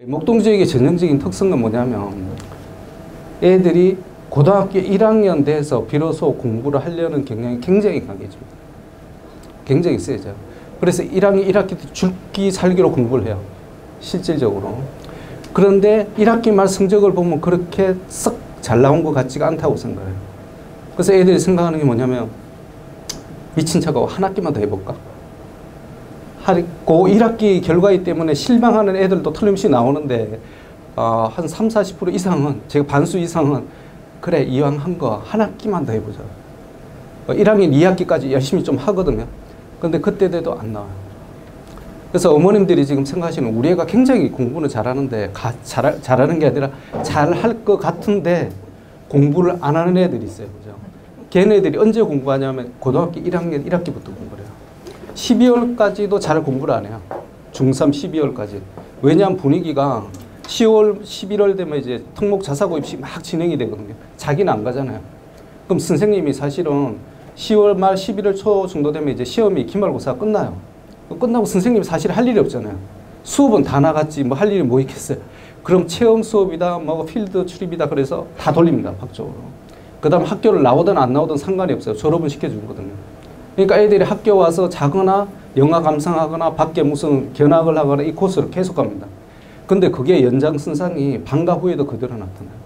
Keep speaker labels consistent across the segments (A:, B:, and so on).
A: 목동지역의 전형적인 특성은 뭐냐면 애들이 고등학교 1학년 돼서 비로소 공부를 하려는 경향이 굉장히 강해집니다. 굉장히 세죠. 그래서 1학년 1학기 때 죽기 살기로 공부를 해요. 실질적으로. 그런데 1학기 말 성적을 보면 그렇게 썩 잘 나온 것 같지가 않다고 생각해요. 그래서 애들이 생각하는 게 뭐냐면 미친 척하고 한 학기만 더 해볼까? 그 1학기 결과이 때문에 실망하는 애들도 틀림없이 나오는데 한 30~40% 이상은, 제가 반수 이상은 그래 이왕 한 거 한 학기만 더 해보자. 1학년 2학기까지 열심히 좀 하거든요. 근데 그때 돼도 안 나와요. 그래서 어머님들이 지금 생각하시는 우리 애가 굉장히 공부는 잘하는데 잘하는 게 아니라 잘할 것 같은데 공부를 안 하는 애들이 있어요. 그죠? 걔네들이 언제 공부하냐면 고등학교 1학년 1학기부터 공부를 해요. 12월까지도 잘 공부를 안 해요. 중3 12월까지. 왜냐하면 분위기가 10월, 11월 되면 이제 특목 자사고 입시 막 진행이 되거든요. 자기는 안 가잖아요. 그럼 선생님이 사실은 10월 말 11월 초 정도 되면 이제 시험이 기말고사가 끝나요. 끝나고 선생님이 사실 할 일이 없잖아요. 수업은 다 나갔지 뭐 할 일이 뭐 있겠어요. 그럼 체험 수업이다 뭐 필드 출입이다 그래서 다 돌립니다. 박적으로. 그 다음 학교를 나오든 안 나오든 상관이 없어요. 졸업은 시켜주거든요. 그러니까 애들이 학교 와서 자거나 영화 감상하거나 밖에 무슨 견학을 하거나 이 코스를 계속 갑니다. 근데 그게 연장선상이 방과 후에도 그대로 나타나요.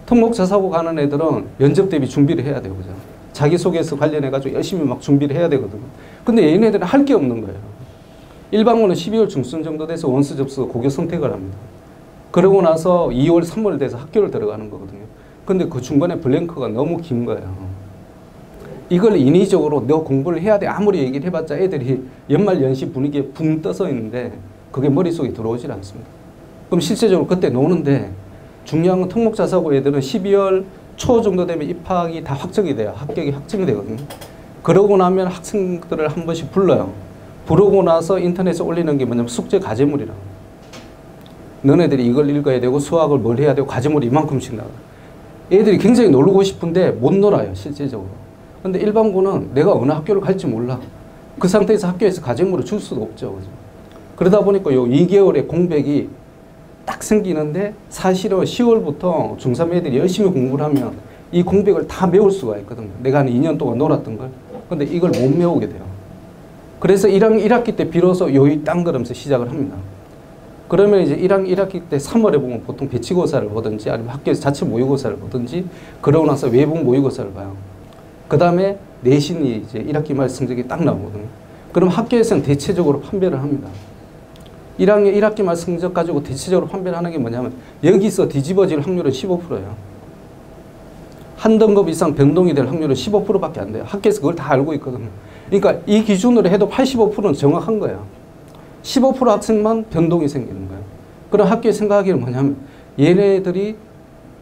A: 특목자사고 가는 애들은 면접 대비 준비를 해야 되고, 그죠? 자기소개서 관련해가지고 열심히 막 준비를 해야 되거든요. 근데 얘네들은 할 게 없는 거예요. 일반고는 12월 중순 정도 돼서 원서 접수, 고교 선택을 합니다. 그러고 나서 2월, 3월 돼서 학교를 들어가는 거거든요. 근데 그 중간에 블랭크가 너무 긴 거예요. 이걸 인위적으로 너 공부를 해야 돼 아무리 얘기를 해봤자 애들이 연말 연시 분위기에 붕 떠서 있는데 그게 머릿속에 들어오질 않습니다. 그럼 실제적으로 그때 노는데 중요한 건 특목자사고 애들은 12월 초 정도 되면 입학이 다 확정이 돼요. 합격이 확정이 되거든요. 그러고 나면 학생들을 한 번씩 불러요. 부르고 나서 인터넷에 올리는 게 뭐냐면 숙제 과제물이라고. 너네들이 이걸 읽어야 되고 수학을 뭘 해야 되고 과제물이 이만큼씩 나와요. 애들이 굉장히 놀고 싶은데 못 놀아요. 실제적으로. 근데 일반고는 내가 어느 학교를 갈지 몰라. 그 상태에서 학교에서 과제물을 줄 수도 없죠. 그죠? 그러다 보니까 요 2개월의 공백이 딱 생기는데 사실은 10월부터 중3 애들이 열심히 공부를 하면 이 공백을 다 메울 수가 있거든요. 내가 한 2년 동안 놀았던 걸. 근데 이걸 못 메우게 돼요. 그래서 1학기 때 비로소 요이 땅 걸으면서 시작을 합니다. 그러면 이제 1학기 때 3월에 보면 보통 배치고사를 보든지 아니면 학교에서 자체 모의고사를 보든지 그러고 나서 외부 모의고사를 봐요. 그 다음에 내신이 이제 1학기 말 성적이 딱 나오거든요. 그럼 학교에서는 대체적으로 판별을 합니다. 1학년 1학기 말 성적 가지고 대체적으로 판별을 하는 게 뭐냐면 여기서 뒤집어질 확률은 15%예요. 한 등급 이상 변동이 될 확률은 15%밖에 안 돼요. 학교에서 그걸 다 알고 있거든요. 그러니까 이 기준으로 해도 85%는 정확한 거예요. 15% 학생만 변동이 생기는 거예요. 그럼 학교에 생각하기는 뭐냐면 얘네들이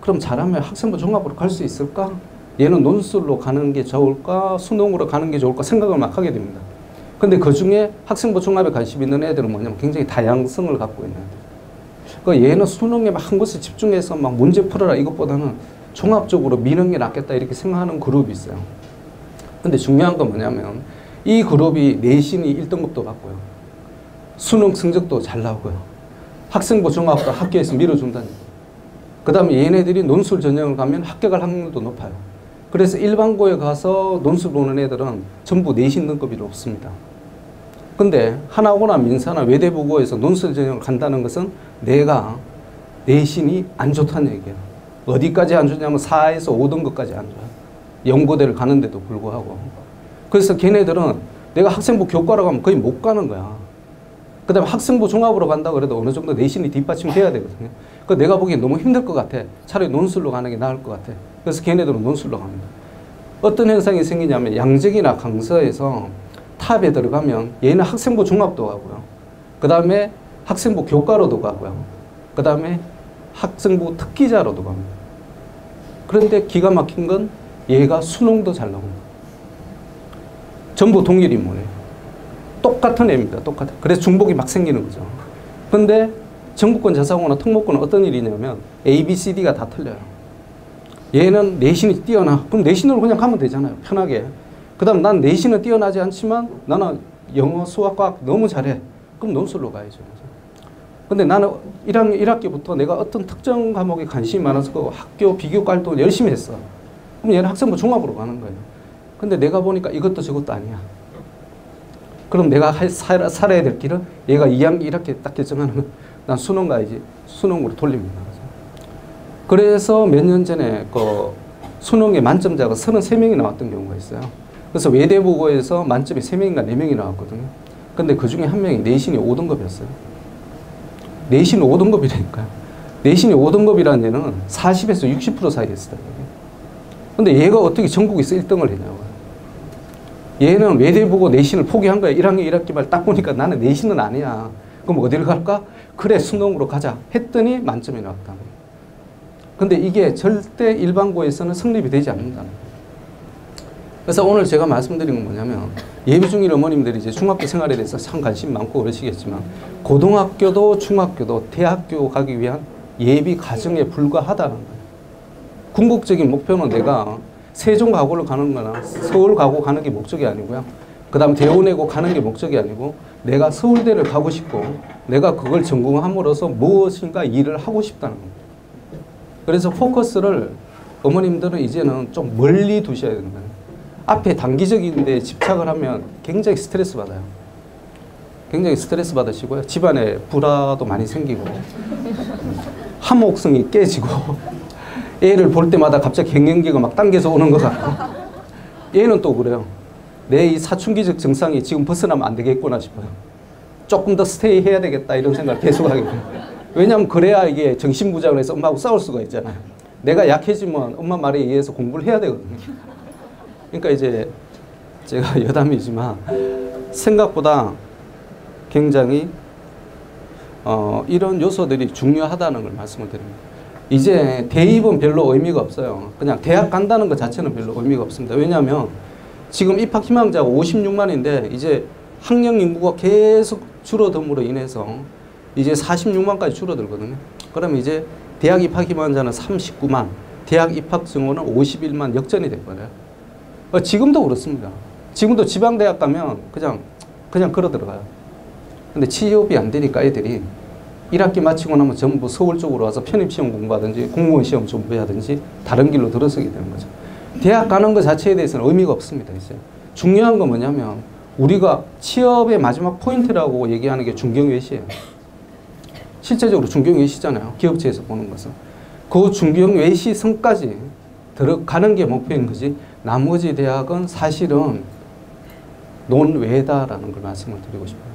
A: 그럼 잘하면 학생부 종합으로 갈 수 있을까? 얘는 논술로 가는 게 좋을까? 수능으로 가는 게 좋을까? 생각을 막 하게 됩니다. 근데 그 중에 학생부 종합에 관심 있는 애들은 뭐냐면 굉장히 다양성을 갖고 있는 애들. 그러니까 얘는 수능에 막 한 곳에 집중해서 막 문제 풀어라 이것보다는 종합적으로 미는 게 낫겠다 이렇게 생각하는 그룹이 있어요. 근데 중요한 건 뭐냐면 이 그룹이 내신이 1등급도 받고요. 수능 성적도 잘 나오고요. 학생부 종합도 학교에서 밀어준다는 거예요. 그 다음에 얘네들이 논술 전형을 가면 합격할 확률도 높아요. 그래서 일반고에 가서 논술 보는 애들은 전부 내신 등급이 높습니다. 근데 하나고나 민사나 외대부고에서 논술 전형을 간다는 것은 내가 내신이 안 좋다는 얘기예요. 어디까지 안 좋냐면 4에서 5등급까지 안 좋아요. 연고대를 가는데도 불구하고. 그래서 걔네들은 내가 학생부 교과라고 하면 거의 못 가는 거야. 그 다음에 학생부 종합으로 간다 그래도 어느 정도 내신이 뒷받침돼야 되거든요. 그 내가 보기엔 너무 힘들 것 같아. 차라리 논술로 가는 게 나을 것 같아. 그래서 걔네들은 논술로 갑니다. 어떤 현상이 생기냐면 양적이나 강서에서 탑에 들어가면 얘는 학생부 종합도 가고요. 그 다음에 학생부 교과로도 가고요. 그 다음에 학생부 특기자로도 갑니다. 그런데 기가 막힌 건 얘가 수능도 잘 나옵니다. 전부 동일 인물이에요. 똑같은 애입니다. 똑같아. 그래서 중복이 막 생기는 거죠. 근데 전국권 자사고나 특목고는 어떤 일이냐면 A, B, C, D가 다 틀려요. 얘는 내신이 뛰어나. 그럼 내신으로 그냥 가면 되잖아요. 편하게. 그 다음 난 내신은 뛰어나지 않지만 나는 영어, 수학, 과학 너무 잘해. 그럼 논술로 가야죠. 근데 나는 1학년 1학기부터 내가 어떤 특정 과목에 관심이 많아서 그 학교 비교 활동을 열심히 했어. 그럼 얘는 학생부 종합으로 가는 거예요. 근데 내가 보니까 이것도 저것도 아니야. 그럼 내가 살아야 될 길은 얘가 2학기 1학기 딱 결정하는 건 난 수능 가야지. 수능으로 돌립니다. 그래서 몇 년 전에 그 수능의 만점자가 33명이 나왔던 경우가 있어요. 그래서 외대보고에서 만점이 3명인가 4명이 나왔거든요. 근데 그 중에 한 명이 내신이 5등급이었어요. 내신 5등급이라니까요. 내신이 5등급이라는 얘는 40에서 60% 사이였어요. 근데 얘가 어떻게 전국에서 1등을 했냐고요. 얘는 외대보고 내신을 포기한 거야. 1학년 1학기 말 딱 보니까 나는 내신은 아니야. 그럼 어디를 갈까? 그래, 수능으로 가자. 했더니 만점이 나왔다는 거예요. 근데 이게 절대 일반고에서는 성립이 되지 않는다는 거예요. 그래서 오늘 제가 말씀드린 건 뭐냐면 예비 중일 어머님들이 이제 중학교 생활에 대해서 참 관심 많고 그러시겠지만 고등학교도 중학교도 대학교 가기 위한 예비 과정에 불과하다는 거예요. 궁극적인 목표는 내가 세종가고를 가는 거나 서울가고 가는 게 목적이 아니고요. 그 다음 대원외고 가는 게 목적이 아니고 내가 서울대를 가고 싶고 내가 그걸 전공함으로써 무엇인가 일을 하고 싶다는 겁니다. 그래서 포커스를 어머님들은 이제는 좀 멀리 두셔야 된다. 앞에 단기적인 데 집착을 하면 굉장히 스트레스 받아요. 굉장히 스트레스 받으시고요. 집안에 불화도 많이 생기고 화목성이 깨지고 애를 볼 때마다 갑자기 갱년기가 막 당겨서 오는 것 같고 얘는 또 그래요. 내 이 사춘기적 증상이 지금 벗어나면 안 되겠구나 싶어요. 조금 더 스테이 해야 되겠다 이런 생각을 계속 하게 돼요. 왜냐하면 그래야 이게 정신부장을 해서 엄마하고 싸울 수가 있잖아요. 내가 약해지면 엄마 말에 의해서 공부를 해야 되거든요. 그러니까 이제 제가 여담이지만 생각보다 굉장히 이런 요소들이 중요하다는 걸 말씀을 드립니다. 이제 대입은 별로 의미가 없어요. 그냥 대학 간다는 것 자체는 별로 의미가 없습니다. 왜냐하면 지금 입학 희망자가 56만인데 이제 학령 인구가 계속 줄어듦으로 인해서 이제 46만까지 줄어들거든요. 그러면 이제 대학 입학 희망자는 39만, 대학 입학 증원은 51만 역전이 됐거든요. 지금도 그렇습니다. 지금도 지방대학 가면 그냥 걸어 들어가요. 근데 취업이 안 되니까 애들이 1학기 마치고 나면 전부 서울 쪽으로 와서 편입시험 공부하든지 공무원 시험 준비하든지 다른 길로 들어서게 되는 거죠. 대학 가는 것 자체에 대해서는 의미가 없습니다. 이제 중요한 건 뭐냐면 우리가 취업의 마지막 포인트라고 얘기하는 게 중경외시예요. 실제적으로 중경외시잖아요. 기업체에서 보는 것은. 그 중경외시성까지 들어가는 게 목표인 거지 나머지 대학은 사실은 논외다라는 걸 말씀을 드리고 싶어요.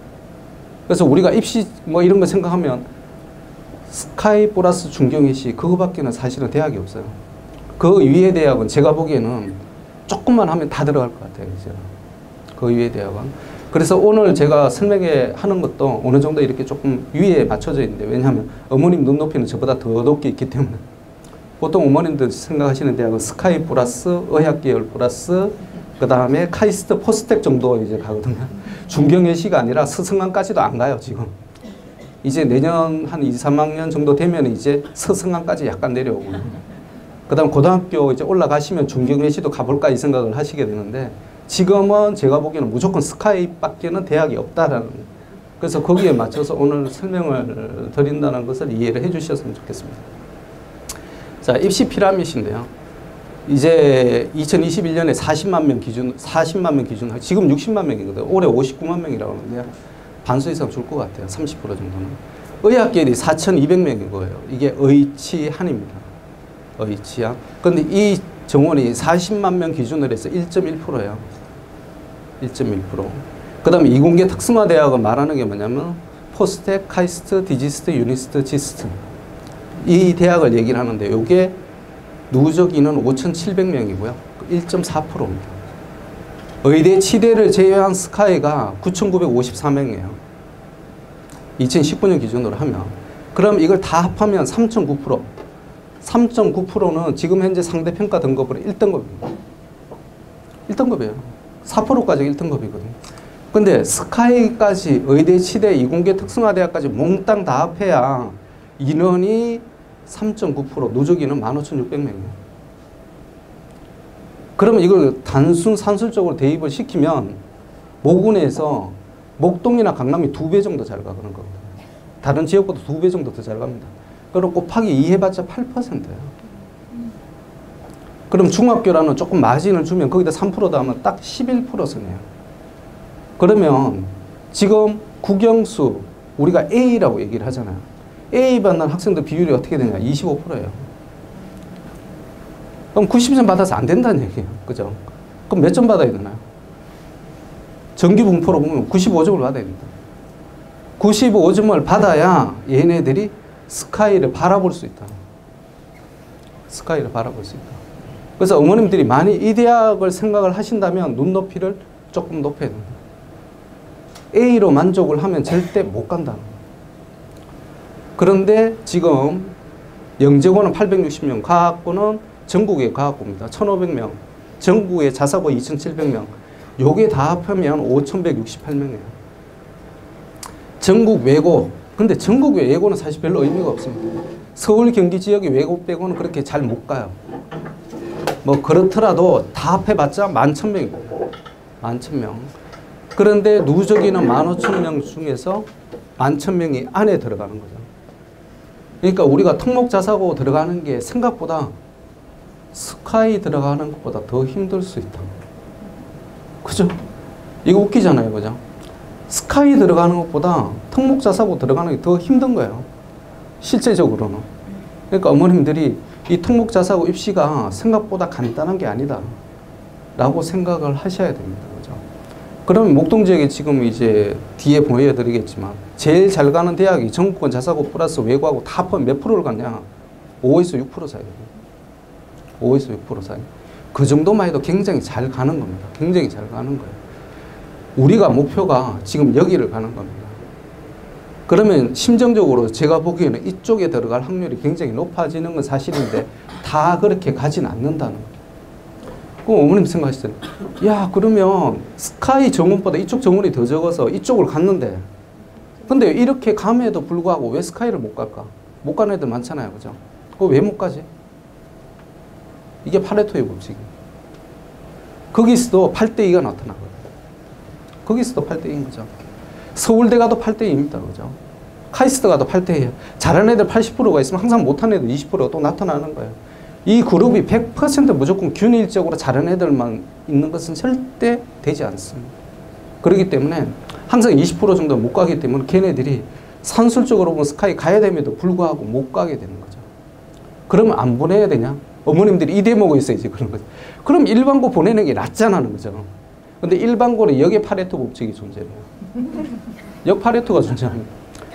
A: 그래서 우리가 입시 뭐 이런 거 생각하면 스카이 플러스 중경외시 그거밖에는 사실은 대학이 없어요. 그 위의 대학은 제가 보기에는 조금만 하면 다 들어갈 것 같아요. 이제. 그 위의 대학은. 그래서 오늘 제가 설명회 하는 것도 어느 정도 이렇게 조금 위에 맞춰져 있는데 왜냐하면 어머님 눈높이는 저보다 더 높게 있기 때문에 보통 어머님들 생각하시는 대학은 스카이 플러스 의학계열 플러스 그 다음에 카이스트 포스텍 정도 이제 가거든요. 중경외시가 아니라 서승안까지도 안 가요, 지금. 이제 내년 한 2, 3학년 정도 되면 이제 서승안까지 약간 내려오고요. 그 다음 고등학교 이제 올라가시면 중경외시도 가볼까 이 생각을 하시게 되는데 지금은 제가 보기에는 무조건 스카이밖에는 대학이 없다라는 그래서 거기에 맞춰서 오늘 설명을 드린다는 것을 이해를 해 주셨으면 좋겠습니다. 자, 입시 피라밋인데요. 이제 2021년에 40만 명 기준, 지금 60만 명이거든요. 올해 59만 명이라고 하는데요. 반수 이상 줄 것 같아요. 30% 정도는. 의학계열이 4,200명인 거예요. 이게 의치한입니다. 의치한. 근데 이 정원이 40만 명 기준으로 해서 1.1%예요. 1.1%. 그 다음에 이공계 특성화대학은 말하는 게 뭐냐면 포스텍, 카이스트, 디지스트, 유니스트, 지스트. 이 대학을 얘기를 하는데 이게 누적 인원 5,700명이고요. 1.4%입니다. 의대, 치대를 제외한 스카이가 9,954명이에요. 2019년 기준으로 하면. 그럼 이걸 다 합하면 3.9%. 3.9%는 지금 현재 상대평가 등급으로 1등급입니다. 1등급이에요. 4%까지 1등급이거든요. 근데 스카이까지 의대, 치대, 이공계 특성화대학까지 몽땅 다 합해야 인원이 3.9%, 누적 인원 15,600명이에요. 그러면 이걸 단순 산술적으로 대입을 시키면 모군에서 목동이나 강남이 2배 정도 잘 가는 거거든요. 다른 지역보다 2배 정도 더 잘 갑니다. 그럼 곱하기 2 해봤자 8%예요. 그럼 중학교라는 조금 마진을 주면 거기다 3% 더하면 딱 11%선이에요. 그러면 지금 국영수 우리가 A라고 얘기를 하잖아요. A 받는 학생들 비율이 어떻게 되냐? 25%예요. 그럼 90점 받아서 안 된다는 얘기예요. 그죠? 그럼 몇 점 받아야 되나요? 정기 분포로 보면 95점을 받아야 됩니다. 95점을 받아야 얘네들이 스카이를 바라볼 수 있다. 스카이를 바라볼 수 있다. 그래서 어머님들이 많이 이 대학을 생각을 하신다면 눈높이를 조금 높여야 됩니다. A로 만족을 하면 절대 못 간다는 거예요. 그런데 지금 영재고는 860명, 과학고는 전국의 과학고입니다. 1,500명, 전국의 자사고 2,700명, 요게 다 합하면 5,168명이에요. 전국 외고, 근데 전국 외고는 사실 별로 의미가 없습니다. 서울, 경기 지역의 외고 빼고는 그렇게 잘 못 가요. 뭐 그렇더라도 다 합해봤자 11,000명이고 11,000명. 그런데 누적이는 15,000명 중에서 11,000명이 안에 들어가는 거죠. 그러니까 우리가 특목자사고 들어가는 게 생각보다 스카이 들어가는 것보다 더 힘들 수 있다. 그죠? 이거 웃기잖아요. 그죠? 스카이 들어가는 것보다 특목자사고 들어가는 게 더 힘든 거예요. 실제적으로는. 그러니까 어머님들이 이 특목자사고 입시가 생각보다 간단한 게 아니다 라고 생각을 하셔야 됩니다. 그죠? 그러면 목동 지역에 지금 이제 뒤에 보여드리겠지만 제일 잘 가는 대학이 전국권 자사고 플러스 외고하고 다 합하면 몇 프로를 갔냐? 5에서 6% 사이. 5에서 6% 사이. 그 정도만 해도 굉장히 잘 가는 겁니다. 굉장히 잘 가는 거예요. 우리가 목표가 지금 여기를 가는 겁니다. 그러면 심정적으로 제가 보기에는 이쪽에 들어갈 확률이 굉장히 높아지는 건 사실인데 다 그렇게 가진 않는다는 거예요. 그럼 어머님 생각하시죠. 야, 그러면 스카이 정원보다 이쪽 정원이 더 적어서 이쪽을 갔는데 근데 이렇게 감에도 불구하고 왜 스카이를 못 갈까? 못 가는 애들 많잖아요. 그죠? 그거 왜 못 가지? 이게 파레토의 법칙이에요. 거기서도 8대2가 나타나거든요. 거기서도 8대2인 거죠. 서울대 가도 8대2입니다. 그죠? 카이스트 가도 8대2예요. 잘하는 애들 80%가 있으면 항상 못하는 애들 20%가 또 나타나는 거예요. 이 그룹이 100% 무조건 균일적으로 잘하는 애들만 있는 것은 절대 되지 않습니다. 그렇기 때문에 항상 20% 정도 못 가기 때문에 걔네들이 산술적으로 보면 스카이 가야 됨에도 불구하고 못 가게 되는 거죠. 그러면 안 보내야 되냐? 어머님들이 이 대목에 있어야지 그런 거죠. 그럼 일반고 보내는 게 낫잖아는 거죠. 근데 일반고는 역의 파레토 법칙이 존재해요. 역 파레토가 존재합니다.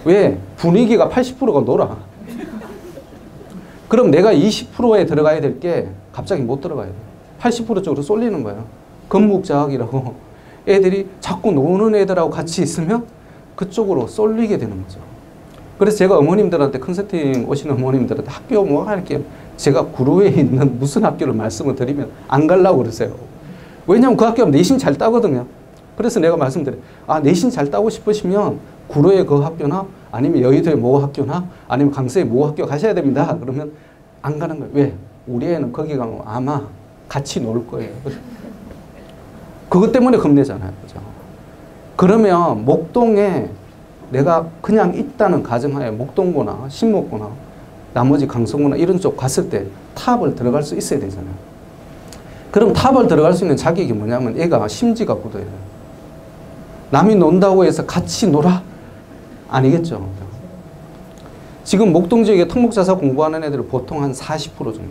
A: 왜? 분위기가 80%가 놀아. 그럼 내가 20%에 들어가야 될 게 갑자기 못 들어가야 돼. 80% 쪽으로 쏠리는 거야. 건묵자학이라고 애들이 자꾸 노는 애들하고 같이 있으면 그쪽으로 쏠리게 되는 거죠. 그래서 제가 어머님들한테 컨설팅 오시는 어머님들한테 학교 뭐 할게요. 제가 구로에 있는 무슨 학교를 말씀을 드리면 안 가려고 그러세요. 왜냐하면 그 학교는 내신 잘 따거든요. 그래서 내가 말씀드려요. 아, 내신 잘 따고 싶으시면 구로의 그 학교나 아니면 여의도의 모 학교나 아니면 강서의 모 학교 가셔야 됩니다. 그러면 안 가는 거예요. 왜? 우리 애는 거기 가면 아마 같이 놀 거예요. 그것 때문에 겁내잖아요. 그죠? 그러면 목동에 내가 그냥 있다는 가정하에 목동고나 신목고나 나머지 강서구나 이런 쪽 갔을 때 탑을 들어갈 수 있어야 되잖아요. 그럼 탑을 들어갈 수 있는 자격이 뭐냐면 애가 심지가 굳어야 돼요. 남이 논다고 해서 같이 놀아? 아니겠죠. 지금 목동 지역에 특목자사 공부하는 애들은 보통 한 40% 정도.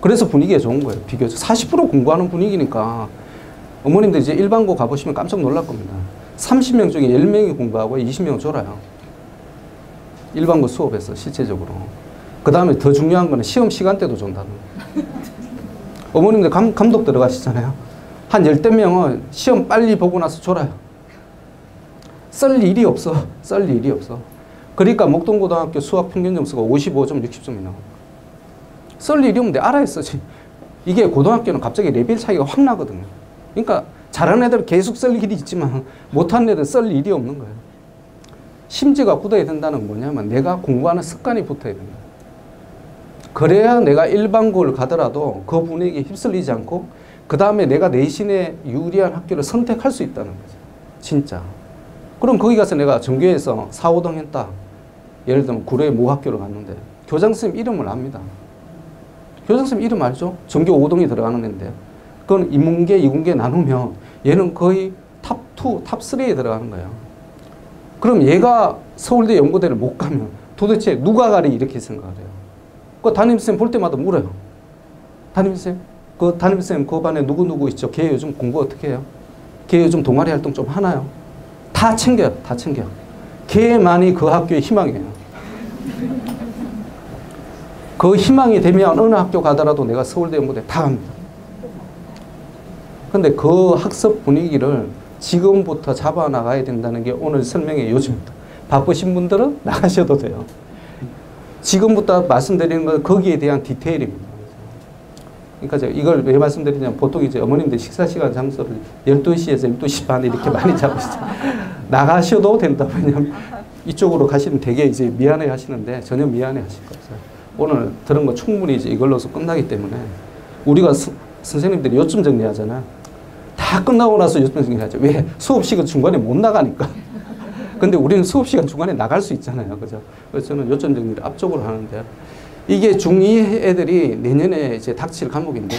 A: 그래서 분위기가 좋은 거예요. 비교적 40% 공부하는 분위기니까 어머님들 이제 일반고 가보시면 깜짝 놀랄 겁니다. 30명 중에 10명이 공부하고 20명은 졸아요. 일반고 수업에서 실제적으로. 그 다음에 더 중요한 거는 시험 시간대도 존다는 거예요. 어머님들 감독 들어가시잖아요. 한 10대명은 시험 빨리 보고 나서 졸아요. 썰 일이 없어. 썰 일이 없어. 그러니까 목동고등학교 수학 평균 점수가 55점, 60점이 나옵니다. 썰 일이 없는데 알아야 쓰지. 이게 고등학교는 갑자기 레벨 차이가 확 나거든요. 그러니까 잘하는 애들은 계속 썰 일이 있지만 못하는 애들은 썰 일이 없는 거예요. 심지가 굳어야 된다는 건 뭐냐면 내가 공부하는 습관이 붙어야 된다. 그래야 내가 일반고를 가더라도 그 분위기에 휩쓸리지 않고 그 다음에 내가 내신에 유리한 학교를 선택할 수 있다는 거죠. 진짜. 그럼 거기 가서 내가 전교에서 4, 5등 했다. 예를 들면 구례 모 학교를 갔는데 교장선생님 이름을 압니다. 교장선생님 이름 알죠? 전교 5등이 들어가는 애인데 그건 인문계, 이공계 나누면 얘는 거의 탑2, 탑3에 들어가는 거예요. 그럼 얘가 서울대 연고대를 못 가면 도대체 누가 가리 이렇게 생각을 해요. 그 담임쌤 볼 때마다 물어요. 담임쌤, 담임쌤 그 반에 누구 있죠? 걔 요즘 공부 어떻게 해요? 걔 요즘 동아리 활동 좀 하나요? 다 챙겨요. 다 챙겨요. 걔만이 그 학교의 희망이에요. 그 희망이 되면 어느 학교 가더라도 내가 서울대 연고대 다 갑니다. 근데 그 학습 분위기를 지금부터 잡아나가야 된다는 게 오늘 설명의 요지입니다. 바쁘신 분들은 나가셔도 돼요. 지금부터 말씀드리는 건 거기에 대한 디테일입니다. 그러니까 제가 이걸 왜 말씀드리냐면 보통 이제 어머님들 식사 시간 장소를 12시에서 12시 반 이렇게 많이 잡으시죠. 나가셔도 된다. 왜냐면 이쪽으로 가시면 되게 이제 미안해 하시는데 전혀 미안해 하실 거 없어요. 오늘 들은 거 충분히 이제 이걸로서 끝나기 때문에 우리가 선생님들이 요점 정리하잖아요. 다 끝나고 나서 요점 정리하죠. 왜? 수업 시간 중간에 못 나가니까. 근데 우리는 수업 시간 중간에 나갈 수 있잖아요. 그죠? 그래서 저는 요점 정리를 앞쪽으로 하는데요. 이게 중2 애들이 내년에 이제 닥칠 과목인데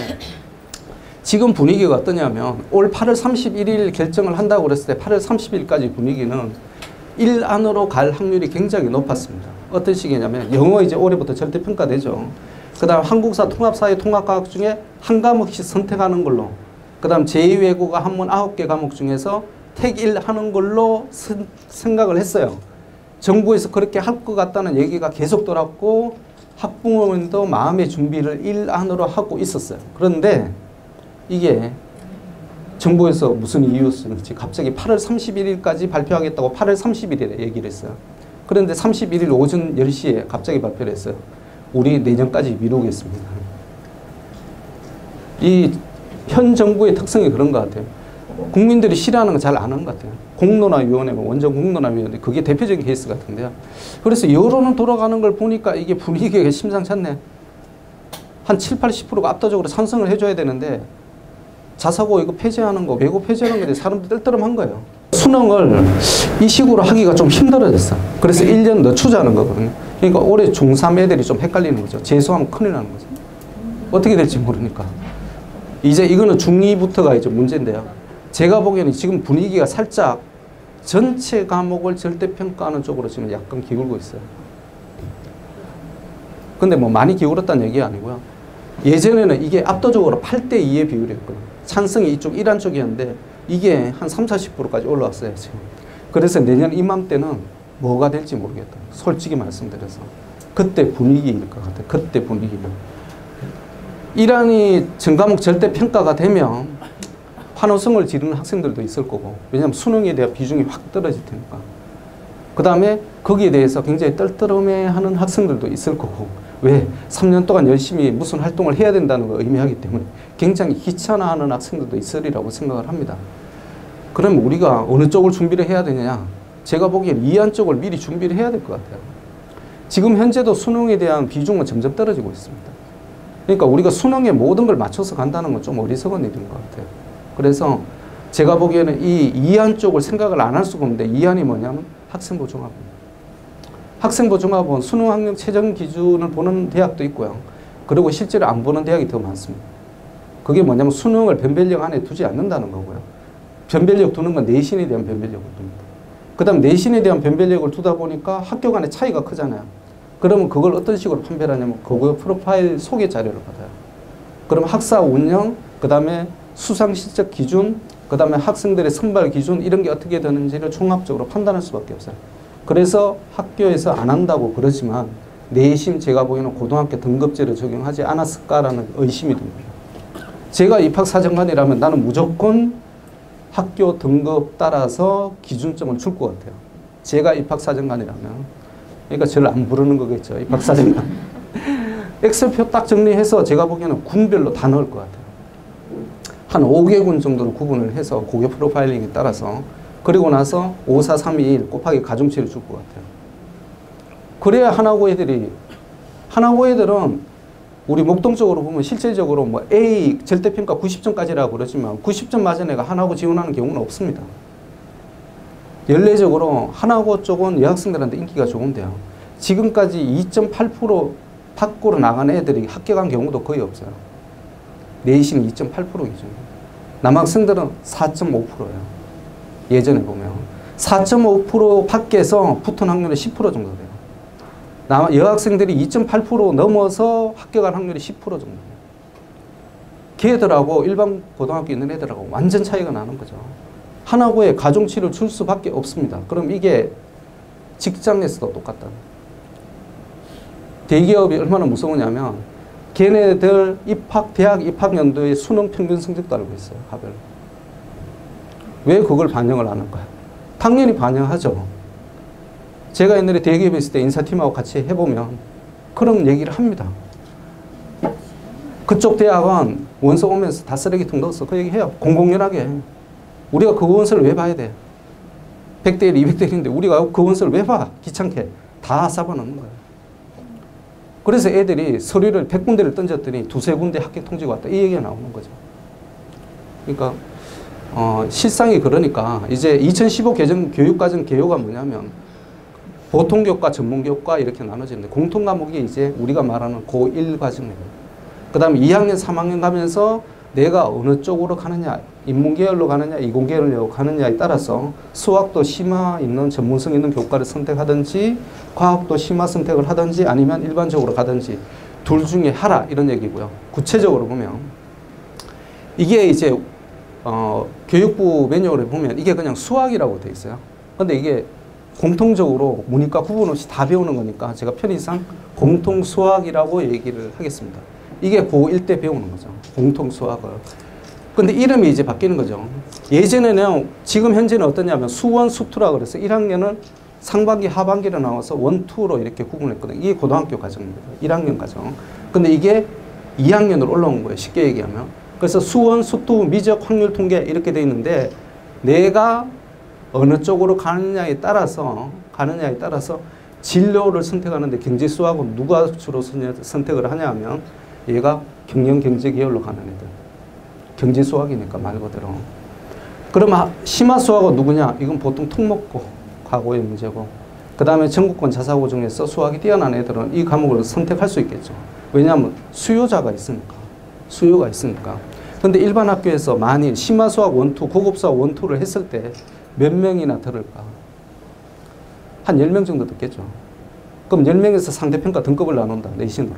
A: 지금 분위기가 어떠냐면 올 8월 31일 결정을 한다고 그랬을 때 8월 30일까지 분위기는 1 안으로 갈 확률이 굉장히 높았습니다. 어떤 식이냐면 영어 이제 올해부터 절대평가되죠. 그 다음 한국사 통합사회 통합과학 중에 한 과목씩 선택하는 걸로 그 다음 제2외국어 한문 9개 과목 중에서 택1 하는 걸로 생각을 했어요. 정부에서 그렇게 할 것 같다는 얘기가 계속 돌았고 학부모님도 마음의 준비를 1 안으로 하고 있었어요. 그런데 이게 정부에서 무슨 이유였는지 갑자기 8월 31일까지 발표하겠다고 8월 30일에 얘기를 했어요. 그런데 31일 오전 10시에 갑자기 발표를 했어요. 우리 내년까지 미루겠습니다. 이 현 정부의 특성이 그런 것 같아요. 국민들이 싫어하는 거 잘 아는 것 같아요. 공론화위원회가 원전 공론화위원회 그게 대표적인 케이스 같은데요. 그래서 여론은 돌아가는 걸 보니까 이게 분위기가 심상치 않네. 한 7, 80%가 압도적으로 찬성을 해줘야 되는데 자사고 이거 폐지하는 거, 외고 폐지하는 거에 사람들이 뜰뜨름한 거예요. 수능을 이 식으로 하기가 좀 힘들어졌어. 그래서 1년 늦추자는 거거든요. 그러니까 올해 중3 애들이 좀 헷갈리는 거죠. 재수하면 큰일 나는 거죠. 어떻게 될지 모르니까. 이제 이거는 중2부터가 이제 문제인데요. 제가 보기에는 지금 분위기가 살짝 전체 과목을 절대평가하는 쪽으로 지금 약간 기울고 있어요. 근데 뭐 많이 기울었다는 얘기가 아니고요. 예전에는 이게 압도적으로 8대2의 비율이었거든요. 찬성이 이쪽 이란 쪽이었는데 이게 한 3, 40%까지 올라왔어요. 지금. 그래서 내년 이맘때는 뭐가 될지 모르겠다. 솔직히 말씀드려서. 그때 분위기일 것 같아요. 그때 분위기는. 이란이 전과목 절대평가가 되면 환호성을 지르는 학생들도 있을 거고 왜냐하면 수능에 대한 비중이 확 떨어질 테니까. 그 다음에 거기에 대해서 굉장히 떨떠름해하는 학생들도 있을 거고 왜? 3년 동안 열심히 무슨 활동을 해야 된다는 걸 의미하기 때문에 굉장히 귀찮아하는 학생들도 있으리라고 생각을 합니다. 그럼 우리가 어느 쪽을 준비를 해야 되느냐? 제가 보기엔 이한 쪽을 미리 준비를 해야 될 것 같아요. 지금 현재도 수능에 대한 비중은 점점 떨어지고 있습니다. 그러니까 우리가 수능에 모든 걸 맞춰서 간다는 건 좀 어리석은 일인 것 같아요. 그래서 제가 보기에는 이 이한 쪽을 생각을 안 할 수가 없는데 이한이 뭐냐면 학생부 종합입니다. 학생부 종합은 수능 학력 최저 기준을 보는 대학도 있고요. 그리고 실제로 안 보는 대학이 더 많습니다. 그게 뭐냐면 수능을 변별력 안에 두지 않는다는 거고요. 변별력 두는 건 내신에 대한 변별력을 둡니다. 그 다음 내신에 대한 변별력을 두다 보니까 학교 간의 차이가 크잖아요. 그러면 그걸 어떤 식으로 판별을 하냐면 그거 프로파일 소개 자료를 받아요. 그럼 학사 운영, 그 다음에 수상 실적 기준, 그 다음에 학생들의 선발 기준 이런 게 어떻게 되는지를 종합적으로 판단할 수밖에 없어요. 그래서 학교에서 안 한다고 그러지만 내심 제가 보기에는 고등학교 등급제를 적용하지 않았을까라는 의심이 듭니다. 제가 입학사정관이라면 나는 무조건 학교 등급 따라서 기준점을 줄 것 같아요. 제가 입학사정관이라면. 그러니까 저를 안 부르는 거겠죠. 입학사정관. 엑셀표 딱 정리해서 제가 보기에는 군별로 다 넣을 것 같아요. 한 5개 군 정도로 구분을 해서 고교 프로파일링에 따라서 그리고 나서 5, 4, 3, 2, 1 곱하기 가중치를 줄 것 같아요. 그래야 하나고 애들은 우리 목동적으로 보면 실질적으로 뭐 A 절대평가 90점까지라고 그러지만 90점 맞은 애가 하나고 지원하는 경우는 없습니다. 연례적으로 하나고 쪽은 여학생들한테 인기가 좋은데요. 지금까지 2.8% 밖으로 나간 애들이 합격한 경우도 거의 없어요. 내신이 2.8% 기준이에요. 남학생들은 4.5%예요. 예전에 보면 4.5% 밖에서 붙은 확률이 10% 정도 돼요. 여학생들이 2.8% 넘어서 합격한 확률이 10% 정도 돼요. 걔들하고 일반 고등학교 있는 애들하고 완전 차이가 나는 거죠. 하나고에 가중치를 줄 수밖에 없습니다. 그럼 이게 직장에서도 똑같다. 대기업이 얼마나 무서우냐면 걔네들 대학 입학 연도의 수능 평균 성적도 알고 있어요. 하별. 왜 그걸 반영을 안 할까요? 당연히 반영하죠. 제가 옛날에 대기업에 있을 때 인사팀하고 같이 해보면 그런 얘기를 합니다. 그쪽 대학은 원서 오면서 다 쓰레기통 넣었어. 그 얘기해요. 공공연하게. 우리가 그 원서를 왜 봐야 돼? 100대 1, 200대 1인데 우리가 그 원서를 왜 봐? 귀찮게. 다 잡아놓는 거예요. 그래서 애들이 서류를 100군데를 던졌더니 2~3군데 합격 통지가 왔다. 이 얘기가 나오는 거죠. 그러니까 실상이 그러니까 이제 2015 교육과정 개요가 뭐냐면 보통교과, 전문교과 이렇게 나눠지는데 공통 과목이 이제 우리가 말하는 고1 과정입니다. 그 다음에 2학년, 3학년 가면서 내가 어느 쪽으로 가느냐, 인문계열로 가느냐, 이공계열로 가느냐에 따라서 수학도 심화 있는 전문성 있는 교과를 선택하든지 과학도 심화 선택을 하든지 아니면 일반적으로 가든지 둘 중에 하라 이런 얘기고요. 구체적으로 보면 이게 이제 교육부 매뉴얼에 보면 이게 그냥 수학이라고 돼 있어요. 근데 이게 공통적으로 문이과 구분 없이 다 배우는 거니까 제가 편의상 공통 수학이라고 얘기를 하겠습니다. 이게 고1 때 배우는 거죠. 공통 수학을. 근데 이름이 이제 바뀌는 거죠. 예전에는 지금 현재는 어떠냐면 수원, 수투라 그래서 1학년은 상반기, 하반기로 나와서 원, 투로 이렇게 구분했거든요. 이게 고등학교 과정입니다. 1학년 과정. 근데 이게 2학년으로 올라온 거예요. 쉽게 얘기하면. 그래서 수원, 수투, 미적, 확률 통계 이렇게 돼 있는데 내가 어느 쪽으로 가느냐에 따라서 진로를 선택하는데 경제 수학은 누가 주로 선택을 하냐 하면 얘가 경영 경제 계열로 가는 애들. 경제 수학이니까 말 그대로. 그럼 심화 수학은 누구냐? 이건 보통 특목고 과거의 문제고. 그 다음에 전국권 자사고 중에서 수학이 뛰어난 애들은 이 과목을 선택할 수 있겠죠. 왜냐하면 수요자가 있으니까. 수요가 있으니까. 근데 일반 학교에서 만일 심화 수학 원투, 고급 수학 원투를 했을 때 몇 명이나 들을까? 한 10명 정도 듣겠죠. 그럼 10명에서 상대평가 등급을 나눈다. 내신으로.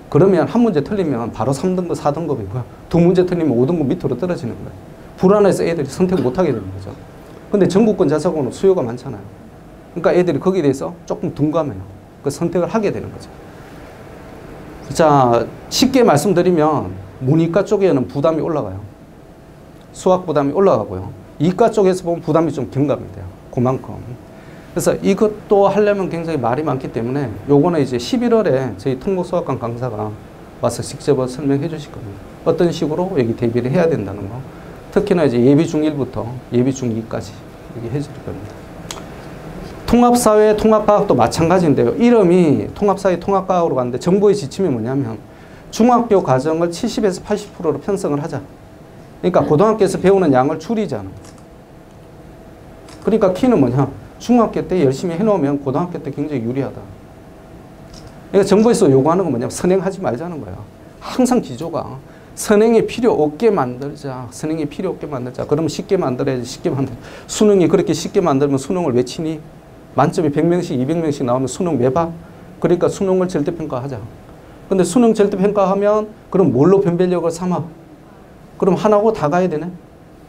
A: 그러면 한 문제 틀리면 바로 3등급, 4등급이고요. 두 문제 틀리면 5등급 밑으로 떨어지는 거예요. 불안해서 애들이 선택 못하게 되는 거죠. 근데 전국권 자사고는 수요가 많잖아요. 그러니까 애들이 거기에 대해서 조금 둔감해요. 그 선택을 하게 되는 거죠. 자, 쉽게 말씀드리면 문이과 쪽에는 부담이 올라가요. 수학 부담이 올라가고요. 이과 쪽에서 보면 부담이 좀 경감이 돼요. 그만큼. 그래서 이것도 하려면 굉장히 말이 많기 때문에 요거는 이제 11월에 저희 특목수학관 강사가 와서 직접 설명해 주실 겁니다. 어떤 식으로 여기 대비를 해야 된다는 거. 특히나 이제 예비 중1부터 예비 중2까지 얘기해 줄 겁니다. 통합사회, 통합과학도 마찬가지인데요. 이름이 통합사회, 통합과학으로 갔는데 정부의 지침이 뭐냐면 중학교 과정을 70에서 80%로 편성을 하자. 그러니까 고등학교에서 배우는 양을 줄이잖아. 그러니까 키는 뭐냐? 중학교 때 열심히 해놓으면 고등학교 때 굉장히 유리하다. 그러니까 정부에서 요구하는 건 뭐냐면 선행하지 말자는 거예요. 항상 기조가 선행이 필요 없게 만들자. 선행이 필요 없게 만들자. 그러면 쉽게 만들어야지. 쉽게 만들자. 수능이 그렇게 쉽게 만들면 수능을 왜 치니? 만점이 100명씩 200명씩 나오면 수능 왜 봐? 그러니까 수능을 절대평가하자. 근데 수능 절대평가하면 그럼 뭘로 변별력을 삼아? 그럼 하나고 다 가야 되네?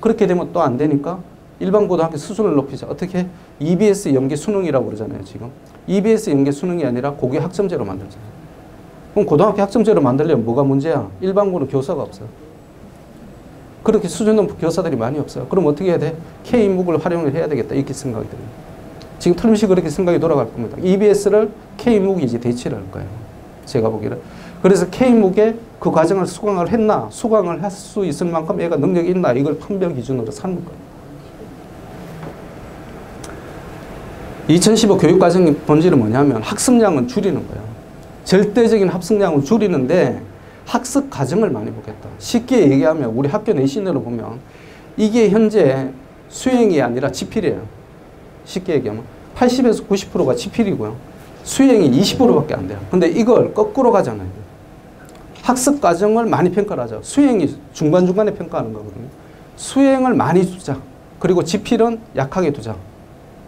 A: 그렇게 되면 또 안 되니까 일반 고등학교 수준을 높이자. 어떻게? EBS 연계 수능이라고 그러잖아요, 지금. EBS 연계 수능이 아니라 고교 학점제로 만들자. 그럼 고등학교 학점제로 만들려면 뭐가 문제야? 일반고는 교사가 없어요. 그렇게 수준 높은 교사들이 많이 없어요. 그럼 어떻게 해야 돼? K인묵을 활용을 해야 되겠다. 이렇게 생각이 들어요. 지금 틀림없이 그렇게 생각이 돌아갈 겁니다. EBS를 K인묵이 이제 대체를 할 거예요. 제가 보기에는. 그래서 K인묵에 그 과정을 수강을 했나, 수강을 할 수 있을 만큼 애가 능력이 있나, 이걸 판별 기준으로 삼는 거예요. 2015 교육과정의 본질은 뭐냐면 학습량은 줄이는 거예요. 절대적인 학습량을 줄이는데 학습 과정을 많이 보겠다. 쉽게 얘기하면 우리 학교 내신으로 보면 이게 현재 수행이 아니라 지필이에요. 쉽게 얘기하면 80에서 90%가 지필이고요. 수행이 20%밖에 안 돼요. 근데 이걸 거꾸로 가잖아요. 학습 과정을 많이 평가를 하죠. 수행이 중간중간에 평가하는 거거든요. 수행을 많이 두자. 그리고 지필은 약하게 두자.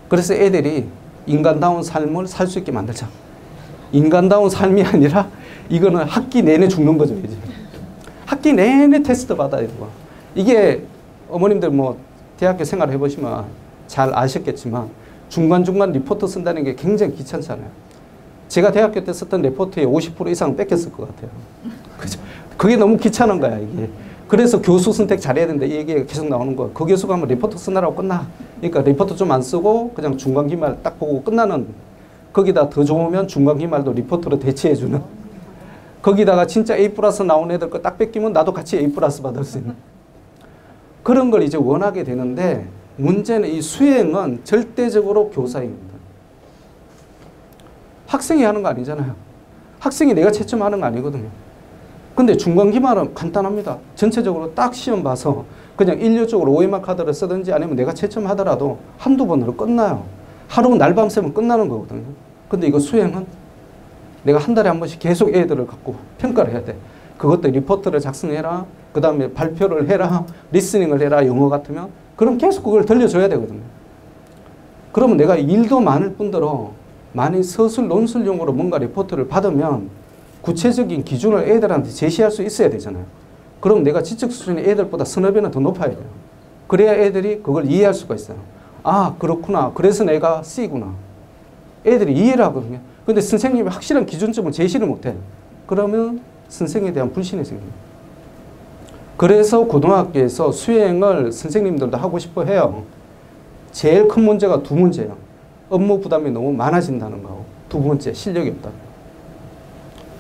A: 그래서 애들이 인간다운 삶을 살 수 있게 만들자. 인간다운 삶이 아니라 이거는 학기 내내 죽는 거죠. 이제. 학기 내내 테스트 받아야 되고. 이게 어머님들 뭐 대학교 생활 해보시면 잘 아셨겠지만 중간중간 리포트 쓴다는 게 굉장히 귀찮잖아요. 제가 대학교 때 썼던 리포트의 50% 이상 뺏겼을 것 같아요. 그죠? 그게 너무 귀찮은 거야, 이게. 그래서 교수 선택 잘해야 된다. 이 얘기가 계속 나오는 거야. 그 교수가 하면 리포트 쓰느라고 끝나. 그러니까 리포트 좀 안 쓰고 그냥 중간 기말 딱 보고 끝나는. 거기다 더 좋으면 중간 기말도 리포트로 대체해주는. 거기다가 진짜 A+ 나온 애들 거 딱 뺏기면 나도 같이 A+ 받을 수 있는. 그런 걸 이제 원하게 되는데 문제는 이 수행은 절대적으로 교사입니다. 학생이 하는 거 아니잖아요. 학생이 내가 채점하는 거 아니거든요. 근데 중간 기말은 간단합니다. 전체적으로 딱 시험 봐서 그냥 일률적으로 OMR 카드를 쓰든지 아니면 내가 채점하더라도 한두 번으로 끝나요. 하루 날밤 새면 끝나는 거거든요. 근데 이거 수행은 내가 한 달에 한 번씩 계속 애들을 갖고 평가를 해야 돼. 그것도 리포트를 작성해라. 그 다음에 발표를 해라. 리스닝을 해라. 영어 같으면. 그럼 계속 그걸 들려줘야 되거든요. 그러면 내가 일도 많을 뿐더러 만약 서술, 논술용으로 뭔가 리포트를 받으면 구체적인 기준을 애들한테 제시할 수 있어야 되잖아요. 그럼 내가 지적 수준이 애들보다 서너 배는 더 높아야 돼요. 그래야 애들이 그걸 이해할 수가 있어요. 아, 그렇구나. 그래서 내가 C구나. 애들이 이해를 하거든요. 근데 선생님이 확실한 기준점을 제시를 못해. 그러면 선생님에 대한 불신이 생깁니다. 그래서 고등학교에서 수행을 선생님들도 하고 싶어 해요. 제일 큰 문제가 두 문제예요. 업무 부담이 너무 많아진다는 거하고 두 번째, 실력이 없다.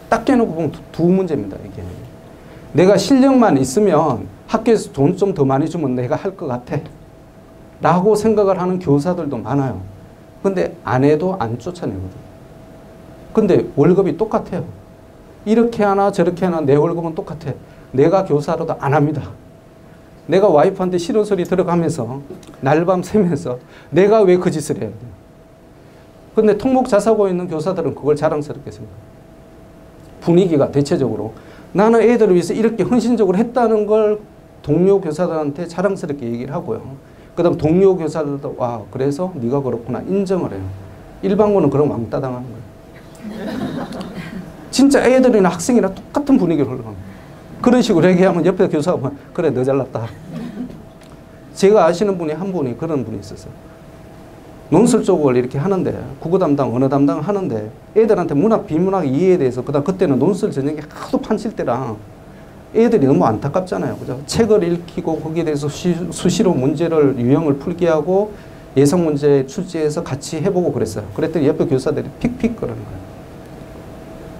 A: 딱 깨놓고 보면 두 문제입니다. 이게. 내가 실력만 있으면 학교에서 돈 좀 더 많이 주면 내가 할 것 같아. 라고 생각을 하는 교사들도 많아요. 근데 안 해도 안 쫓아내거든. 근데 월급이 똑같아요. 이렇게 하나 저렇게 하나 내 월급은 똑같아. 내가 교사로도 안 합니다. 내가 와이프한테 싫은 소리 들어가면서 날밤 새면서 내가 왜 그 짓을 해야 돼? 근데 통목자사고 있는 교사들은 그걸 자랑스럽게 생각해요. 분위기가 대체적으로 나는 애들을 위해서 이렇게 헌신적으로 했다는 걸 동료 교사들한테 자랑스럽게 얘기를 하고요. 그 다음 동료 교사들도 와 그래서 네가 그렇구나 인정을 해요. 일반고는 그런 왕따 당하는 거예요. 진짜 애들이나 학생이나 똑같은 분위기를 흘러갑니다. 그런 식으로 얘기하면 옆에 교사가 보면 그래 너 잘났다. 제가 아시는 분이 한 분이 그런 분이 있었어요. 논술 쪽을 이렇게 하는데 국어 담당, 언어 담당을 하는데 애들한테 문학, 비문학 이해에 대해서 그때는 논술 전형이 하도 판칠 때라 애들이 너무 안타깝잖아요. 그죠? 책을 읽히고 거기에 대해서 수시로 문제를 유형을 풀게 하고 예상 문제 출제해서 같이 해보고 그랬어요. 그랬더니 옆에 교사들이 픽픽 그러는 거예요.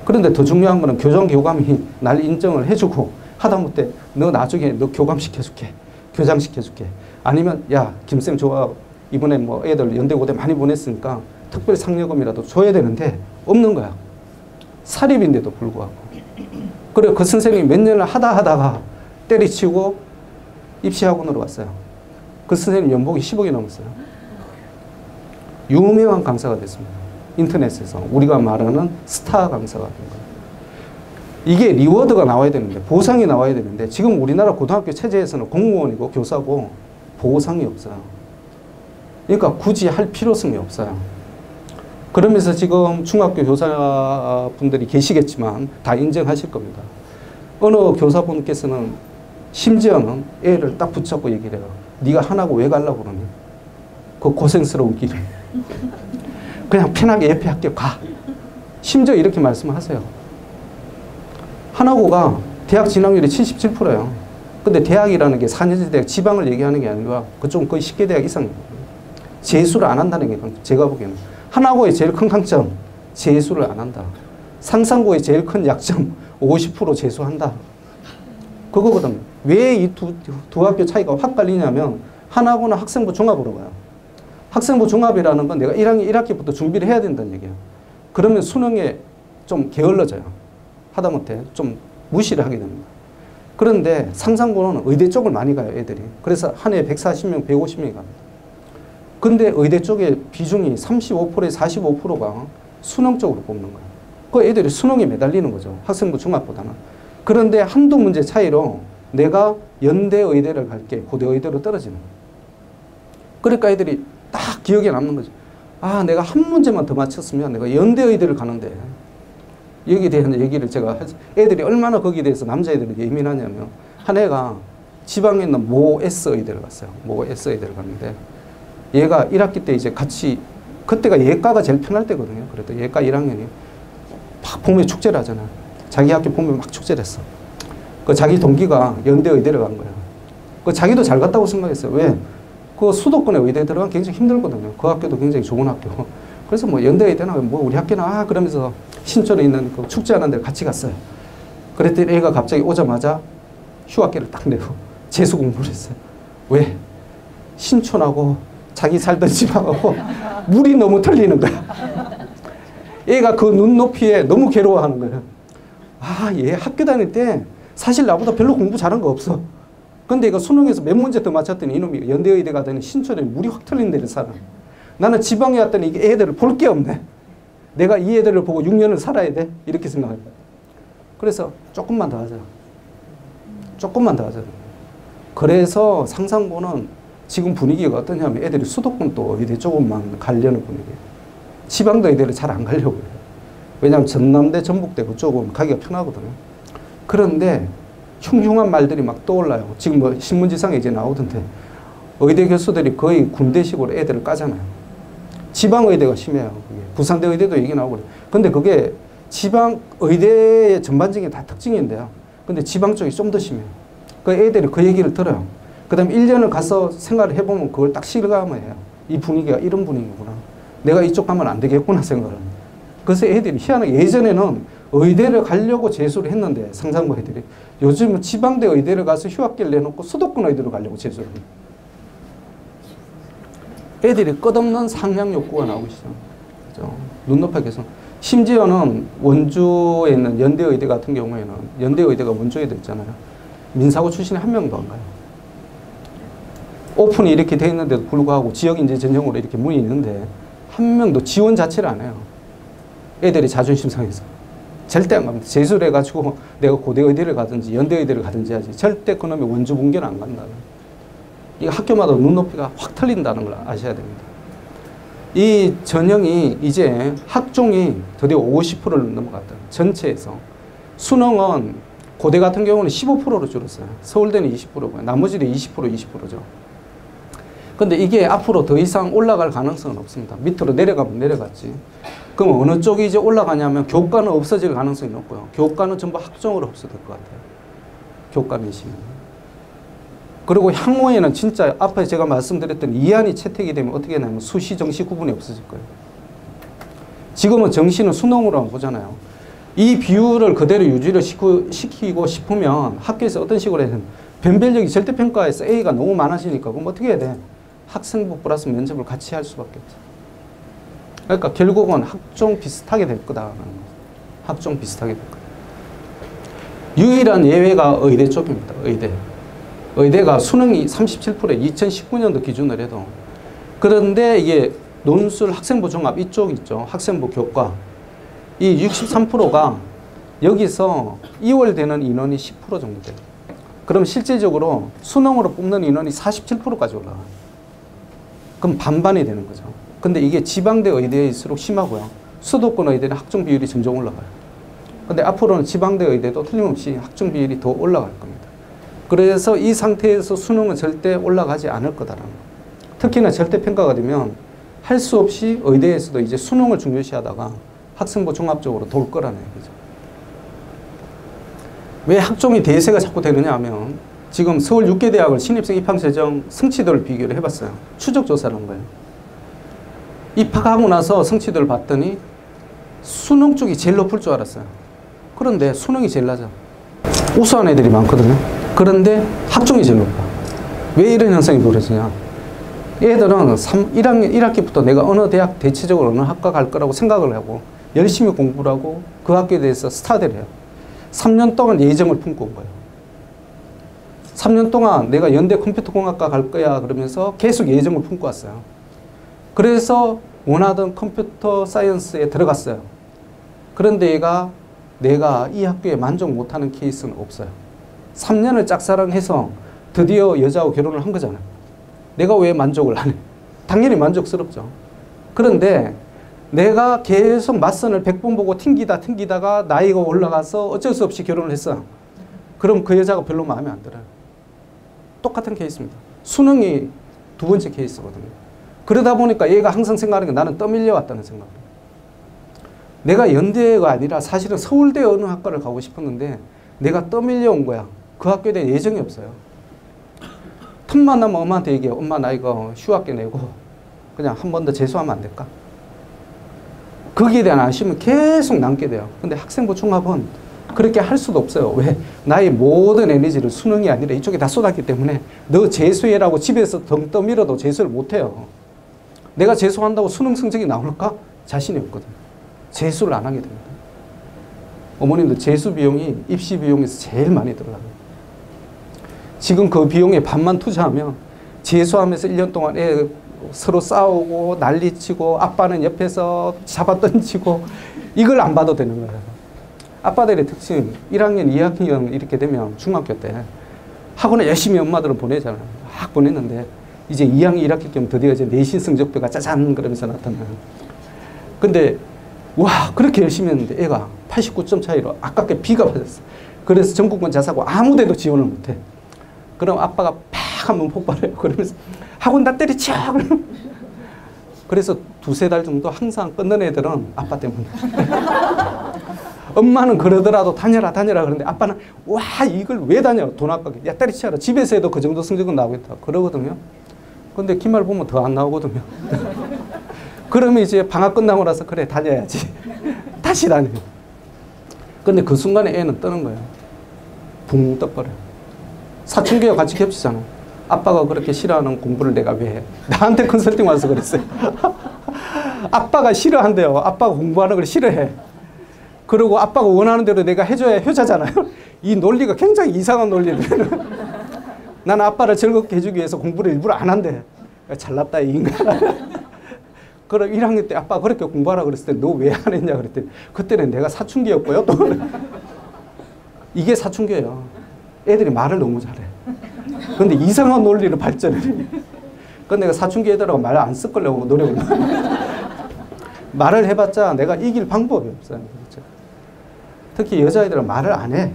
A: 그런데 더 중요한 거는 교장 교감이 날 인정을 해주고 하다못해 너 나중에 너 교감시켜줄게. 교장시켜줄게. 아니면 야 김쌤 좋아. 이번에 뭐 애들 연대고대 많이 보냈으니까 특별 상여금이라도 줘야 되는데 없는 거야. 사립인데도 불구하고. 그래 그 선생님이 몇 년을 하다가 때리치고 입시학원으로 왔어요. 그 선생님 연봉이 10억이 넘었어요. 유명한 강사가 됐습니다. 인터넷에서 우리가 말하는 스타 강사가 된 거예요. 이게 리워드가 나와야 되는데 보상이 나와야 되는데 지금 우리나라 고등학교 체제에서는 공무원이고 교사고 보상이 없어요. 그러니까 굳이 할 필요성이 없어요. 그러면서 지금 중학교 교사분들이 계시겠지만 다 인정하실 겁니다. 어느 교사분께서는 심지어는 애를 딱 붙잡고 얘기를 해요. 네가 하나고 왜 가려고 그러니? 그 고생스러운 길을. 그냥 편하게 옆에 학교 가. 심지어 이렇게 말씀하세요. 하나고가 대학 진학률이 77%예요. 근데 대학이라는 게 4년제 대학 지방을 얘기하는 게 아니라 그쪽은 거의 10개 대학 이상이에요. 재수를 안 한다는 게 제가 보기에는 하나고의 제일 큰 강점 재수를 안 한다. 상산고의 제일 큰 약점 50% 재수한다. 그거거든요. 왜 이 두 학교 차이가 확 갈리냐면 하나고는 학생부 종합으로 가요. 학생부 종합이라는 건 내가 1학기부터 준비를 해야 된다는 얘기예요. 그러면 수능에 좀 게을러져요. 하다못해 좀 무시를 하게 됩니다. 그런데 상산고는 의대 쪽을 많이 가요, 애들이. 그래서 한 해에 140명, 150명이 갑니다. 근데 의대 쪽에 비중이 35%에 45%가 수능 쪽으로 뽑는 거예요. 그 애들이 수능에 매달리는 거죠. 학생부 종합보다는. 그런데 한두 문제 차이로 내가 연대 의대를 갈게 고대 의대로 떨어지는 거예요. 그러니까 애들이 딱 기억에 남는 거죠. 아, 내가 한 문제만 더 맞췄으면 내가 연대 의대를 가는데. 여기에 대한 얘기를 제가 애들이 얼마나 거기에 대해서 남자애들이 예민하냐면 한 애가 지방에 있는 모 S 의대를 갔어요. 모 S 의대를 갔는데 얘가 1학기 때 이제 같이 그때가 예과가 제일 편할 때거든요. 그래도 예과 1학년이 막 봄에 축제를 하잖아요. 자기 학교 봄에 막 축제를 했어. 그 자기 동기가 연대 의대를 간 거예요. 그 자기도 잘 갔다고 생각했어요. 왜? 그 수도권에 의대 들어가면 굉장히 힘들거든요. 그 학교도 굉장히 좋은 학교. 그래서 뭐 연대 의대나 뭐 우리 학교나 그러면서 신촌에 있는 그 축제하는 데 같이 갔어요. 그랬더니 애가 갑자기 오자마자 휴학기를 딱 내고 재수 공부를 했어요. 왜? 신촌하고 자기 살던 집하고 물이 너무 틀리는 거야. 애가 그 눈높이에 너무 괴로워하는 거예요. 아, 얘 학교 다닐 때 사실 나보다 별로 공부 잘한 거 없어. 근데 이거 수능에서 몇 문제 더 맞췄더니 이놈이 연대의대 가더니 신촌에 물이 확 틀린 데를 살아. 나는 지방에 왔더니 이게 애들을 볼 게 없네. 내가 이 애들을 보고 6년을 살아야 돼? 이렇게 생각해요. 그래서 조금만 더 하자. 조금만 더 하자. 그래서 상상고는 지금 분위기가 어떠냐면 애들이 수도권 또 의대 조금만 가려는 분위기예요. 지방도 의대를 잘 안 가려고 해요. 왜냐하면 전남대, 전북대 그쪽은 가기가 편하거든요. 그런데 흉흉한 말들이 막 떠올라요. 지금 뭐 신문지상에 이제 나오던데 의대 교수들이 거의 군대식으로 애들을 까잖아요. 지방 의대가 심해요. 그게. 부산대 의대도 얘기 나오고 그래요. 근데 그게 지방 의대의 전반적인 다 특징인데요. 근데 지방 쪽이 좀 더 심해요. 그 애들이 그 얘기를 들어요. 그 다음에 1년을 가서 생활을 해보면 그걸 딱 실감을 해요. 이 분위기가 이런 분위기구나. 내가 이쪽 가면 안 되겠구나 생각을 합니다. 그래서 애들이 희한하게 예전에는 의대를 가려고 재수를 했는데 상상고 애들이 요즘은 지방대 의대를 가서 휴학기를 내놓고 수도권 의대로 가려고 재수를 합니다. 애들이 끝없는 상향 욕구가 나오고 있어요. 그죠? 눈높이 계속. 심지어는 원주에 있는 연대의대 같은 경우에는 연대의대가 원주에도 있잖아요. 민사고 출신이 한 명도 안 가요. 오픈이 이렇게 돼 있는데도 불구하고 지역인재 전형으로 이렇게 문이 있는데 한 명도 지원 자체를 안 해요. 애들이 자존심 상해서. 절대 안 갑니다. 재수를 해가지고 내가 고대의대를 가든지 연대의대를 가든지 하지. 절대 그놈이 원주 분계는 안 간다. 이 학교마다 눈높이가 확 틀린다는 걸 아셔야 됩니다. 이 전형이 이제 학종이 드디어 50%를 넘어갔다. 전체에서. 수능은 고대 같은 경우는 15%로 줄었어요. 서울대는 20%고요. 나머지도 20%죠. 근데 이게 앞으로 더 이상 올라갈 가능성은 없습니다. 밑으로 내려가면 내려갔지. 그럼 어느 쪽이 이제 올라가냐면 교과는 없어질 가능성이 높고요. 교과는 전부 학종으로 흡수될 것 같아요. 교과 내시면. 그리고 향후에는 진짜 앞에 제가 말씀드렸던 이한이 채택이 되면 어떻게 되냐면 수시, 정시 구분이 없어질 거예요. 지금은 정시는 수능으로만 보잖아요. 이 비율을 그대로 유지를 시키고 싶으면 학교에서 어떤 식으로 해야 되나. 변별력이 절대평가에서 A가 너무 많아지니까 그럼 어떻게 해야 돼? 학생부 플러스 면접을 같이 할 수밖에 없어. 그러니까 결국은 학종 비슷하게 될 거다라는 거죠. 학종 비슷하게 될 거다. 유일한 예외가 의대 쪽입니다. 의대. 의대가 수능이 37%에 2019년도 기준으로 해도. 그런데 이게 논술 학생부 종합 이쪽 있죠. 학생부 교과. 이 63%가 여기서 2월 되는 인원이 10% 정도 돼요. 그럼 실제적으로 수능으로 뽑는 인원이 47%까지 올라가요. 그럼 반반이 되는 거죠. 근데 이게 지방대 의대일수록 심하고요. 수도권 의대는 학종 비율이 점점 올라가요. 근데 앞으로는 지방대 의대도 틀림없이 학종 비율이 더 올라갈 겁니다. 그래서 이 상태에서 수능은 절대 올라가지 않을 거다라는 거예요. 특히나 절대평가가 되면 할 수 없이 의대에서도 이제 수능을 중요시하다가 학생부 종합적으로 돌 거라는 얘기죠. 왜 학종이 대세가 자꾸 되느냐 하면 지금 서울 6개 대학을 신입생 입학 재정 성취도를 비교를 해봤어요. 추적 조사를 한 거예요. 입학하고 나서 성취도를 봤더니 수능 쪽이 제일 높을 줄 알았어요. 그런데 수능이 제일 낮아. 우수한 애들이 많거든요. 그런데 학종이 제일 높아. 왜 이런 현상이 벌어지냐. 얘들은 1학년 1학기부터 내가 어느 대학 대체적으로 어느 학과 갈 거라고 생각을 하고 열심히 공부를 하고 그 학교에 대해서 스타디를 해요. 3년 동안 예정을 품고 온 거예요. 3년 동안 내가 연대 컴퓨터공학과 갈 거야 그러면서 계속 예정을 품고 왔어요. 그래서 원하던 컴퓨터 사이언스에 들어갔어요. 그런데 얘가 내가 이 학교에 만족 못하는 케이스는 없어요. 3년을 짝사랑해서 드디어 여자하고 결혼을 한 거잖아요. 내가 왜 만족을 안 해? 당연히 만족스럽죠. 그런데 내가 계속 맞선을 100번 보고 튕기다가 나이가 올라가서 어쩔 수 없이 결혼을 했어요. 그럼 그 여자가 별로 마음에 안 들어요. 똑같은 케이스입니다. 수능이 두 번째 케이스거든요. 그러다 보니까 얘가 항상 생각하는 게 나는 떠밀려 왔다는 생각이에요. 내가 연대가 아니라 사실은 서울대 어느 학과를 가고 싶었는데 내가 떠밀려 온 거야. 그 학교에 대한 예정이 없어요. 틈만 나면 엄마한테 얘기해. 엄마 나 이거 휴학계 내고 그냥 한 번 더 재수하면 안 될까? 거기에 대한 아쉬움은 계속 남게 돼요. 근데 학생부 종합은 그렇게 할 수도 없어요. 왜? 나의 모든 에너지를 수능이 아니라 이쪽에 다 쏟았기 때문에 너 재수해라고 집에서 덩 떠밀어도 재수를 못해요. 내가 재수한다고 수능 성적이 나올까? 자신이 없거든요. 재수를 안 하게 됩니다. 어머님들 재수 비용이 입시 비용에서 제일 많이 들어가요. 지금 그 비용의 반만 투자하면 재수하면서 1년 동안 애 서로 싸우고 난리치고 아빠는 옆에서 잡아던지고 이걸 안 봐도 되는 거예요. 아빠들의 특징 1학년, 2학년 이렇게 되면 중학교 때 학원에 열심히 엄마들은 보내잖아요. 막 보냈는데 이제 2학년 1학기 겸 드디어 이제 내신 성적표가 짜잔 그러면서 나타나요. 근데 와 그렇게 열심히 했는데 애가 89점 차이로 아깝게 B가 받았어. 그래서 전국권 자사고 아무 데도 지원을 못해. 그럼 아빠가 팍 한번 폭발해요. 그러면서 학원 다 때리쳐. 그래서 두세 달 정도 항상 끊는 애들은 아빠 때문에. 엄마는 그러더라도 다녀라 그러는데 아빠는 와 이걸 왜 다녀 돈 아깝게 야 때리치라 집에서 해도 그 정도 성적은 나오겠다 그러거든요. 근데 기말 보면 더 안 나오거든요. 그러면 이제 방학 끝나고 나서 그래 다녀야지 다시 다녀요. 근데 그 순간에 애는 떠는 거예요. 붕 떠버려요. 사춘기와 같이 겹치잖아. 아빠가 그렇게 싫어하는 공부를 내가 왜 해? 나한테 컨설팅 와서 그랬어요. 아빠가 싫어한대요. 아빠가 공부하는 걸 싫어해. 그리고 아빠가 원하는 대로 내가 해줘야 효자잖아요. 이 논리가 굉장히 이상한 논리를. 나는 아빠를 즐겁게 해주기 위해서 공부를 일부러 안 한대. 잘났다 이 인간. 그럼 1학년 때 아빠 그렇게 공부하라 그랬을 때 너 왜 안 했냐 그랬더니 그때는 내가 사춘기였고요. 또 이게 사춘기예요. 애들이 말을 너무 잘해. 근데 이상한 논리를 발전해. 그건 내가 사춘기 애들하고 말 안 섞으려고 노력을 말을 해봤자 내가 이길 방법이 없어요. 그렇죠? 특히 여자애들은 말을 안 해.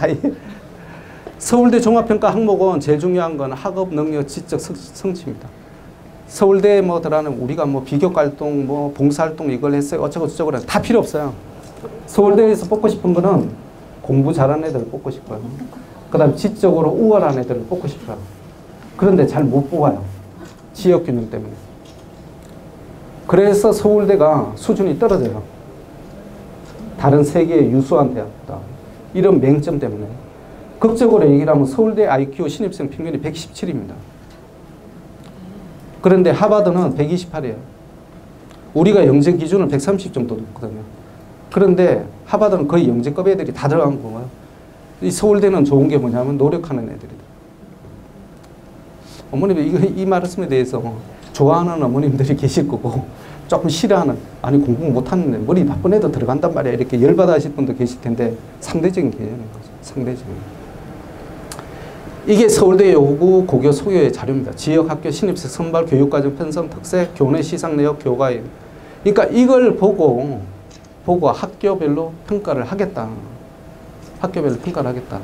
A: 아예. 서울대 종합평가 항목은 제일 중요한 건 학업 능력 지적 성취입니다. 서울대 뭐 들어가는 우리가 뭐 비교활동 뭐 봉사활동 이걸 했어요. 어쩌고 저쩌고 다 필요 없어요. 서울대에서 뽑고 싶은 거는 공부 잘하는 애들을 뽑고 싶어요. 그 다음 지적으로 우월한 애들을 뽑고 싶어요. 그런데 잘 못 뽑아요. 지역균형 때문에. 그래서 서울대가 수준이 떨어져요. 다른 세계의 유수한 대학보다. 이런 맹점 때문에. 극적으로 얘기를 하면 서울대 IQ 신입생 평균이 117입니다. 그런데 하버드는 128이에요. 우리가 영재 기준은 130 정도 높거든요. 그런데 하버드는 거의 영재급 애들이 다 들어간 거예요. 이 서울대는 좋은 게 뭐냐면 노력하는 애들이다. 어머님 이 말씀에 대해서 좋아하는 어머님들이 계실 거고 조금 싫어하는 아니 공부 못하는데 머리 나쁜 애도 들어간단 말이야 이렇게 열받아 하실 분도 계실 텐데 상대적인 개념인 거죠. 상대적인. 이게 서울대 요구 고교 소요의 자료입니다. 지역학교 신입생 선발 교육과정 편성 특색 교내 시상 내역 교과인. 그러니까 이걸 보고 학교별로 평가를 하겠다. 학교별로 평가를 하겠다.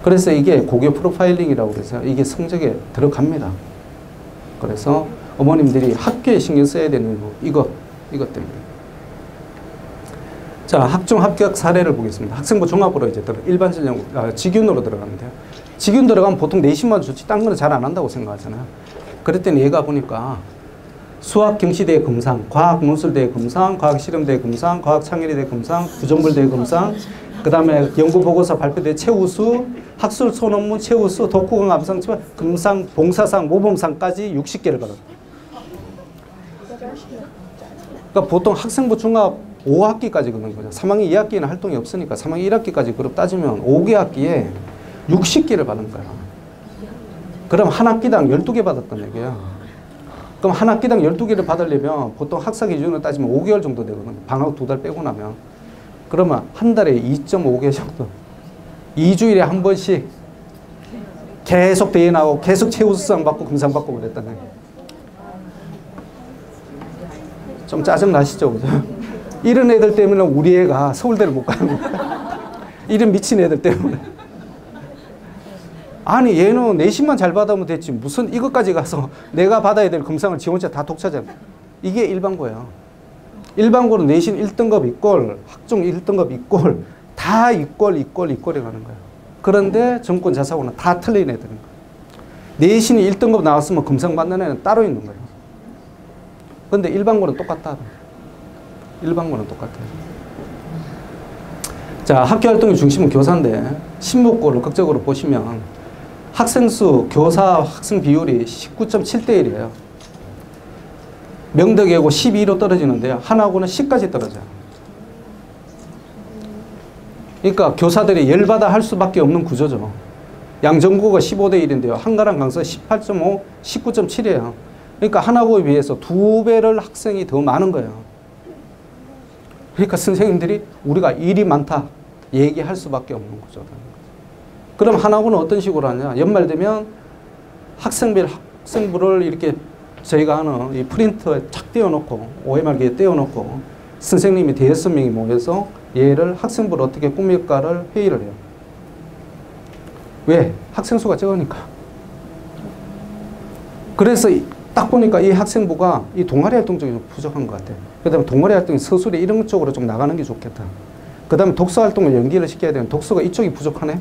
A: 그래서 이게 고교 프로파일링이라고 그래서 이게 성적에 들어갑니다. 그래서 어머님들이 학교에 신경 써야 되는 이것 때문에. 자, 학종 합격 사례를 보겠습니다. 학생부 종합으로 이제 일반 전형 직윤으로 들어가는데요. 직윤 들어가면 보통 내신만 좋지 딴 거는 잘 안 한다고 생각하잖아요. 그랬더니 얘가 보니까 수학 경시대 금상, 과학 문술대 금상, 과학 실험대 금상, 과학 창의대 금상, 구정물대 금상, 그 다음에 연구보고서 발표대 최우수, 학술 소논문 최우수, 독후강 암상 금상, 봉사상, 모범상까지 60개를 받았다. 그러니까 보통 학생부 중합 5학기까지 그런 거죠. 3학년 2학기에는 활동이 없으니까 3학년 1학기까지 그룹 따지면 5개 학기에 60개를 받은 거야. 그럼 한 학기당 12개 받았단 얘기야. 그러니까 그럼 한 학기당 12개를 받으려면 보통 학사 기준으로 따지면 5개월 정도 되거든요. 방학 2달 빼고 나면. 그러면 한 달에 2.5개 정도. 2주일에 한 번씩 계속 대회 나오고 계속 최우수상 받고 금상 받고 그랬단 말이에요. 좀 짜증 나시죠? 그죠? 이런 애들 때문에 우리 애가 서울대를 못 가는 거야. 이런 미친 애들 때문에. 아니 얘는 내신만 잘 받으면 됐지 무슨 이것까지 가서 내가 받아야 될 금상을 지 혼자 다 독차지하는 이게 일반고예요. 일반고는 내신 1등급 이꼴 학종 1등급 이꼴 다 이꼴 이꼴에 가는 거예요. 그런데 정권 자사고는 다 틀린 애들인 거예요. 내신이 1등급 나왔으면 금상 받는 애는 따로 있는 거예요. 그런데 일반고는 똑같다. 일반고는 똑같아요. 자, 학교 활동의 중심은 교사인데 신목고를 극적으로 보시면 학생 수, 교사 학생 비율이 19.7대 1이에요. 명덕예고 12로 떨어지는데요. 한화고는 10까지 떨어져요. 그러니까 교사들이 열받아 할 수밖에 없는 구조죠. 양정고가 15대 1인데요. 한가랑 강서 18.5, 19.7이에요. 그러니까 한화고에 비해서 2배를 학생이 더 많은 거예요. 그러니까 선생님들이 우리가 일이 많다 얘기할 수밖에 없는 구조다. 그럼 한화고는 어떤 식으로 하냐. 연말 되면 학생별 학생부를 이렇게 저희가 하는 이 프린터에 착 띄워놓고 OMR기에 띄워놓고 선생님이 5명이 모여서 얘를 학생부를 어떻게 꾸밀까를 회의를 해요. 왜? 학생 수가 적으니까. 그래서 딱 보니까 이 학생부가 이 동아리 활동 쪽이 좀 부족한 것 같아요. 그 다음에 동아리 활동이 서술이 이런 쪽으로 좀 나가는 게 좋겠다. 그 다음에 독서 활동을 연기를 시켜야 되는 독서가 이쪽이 부족하네.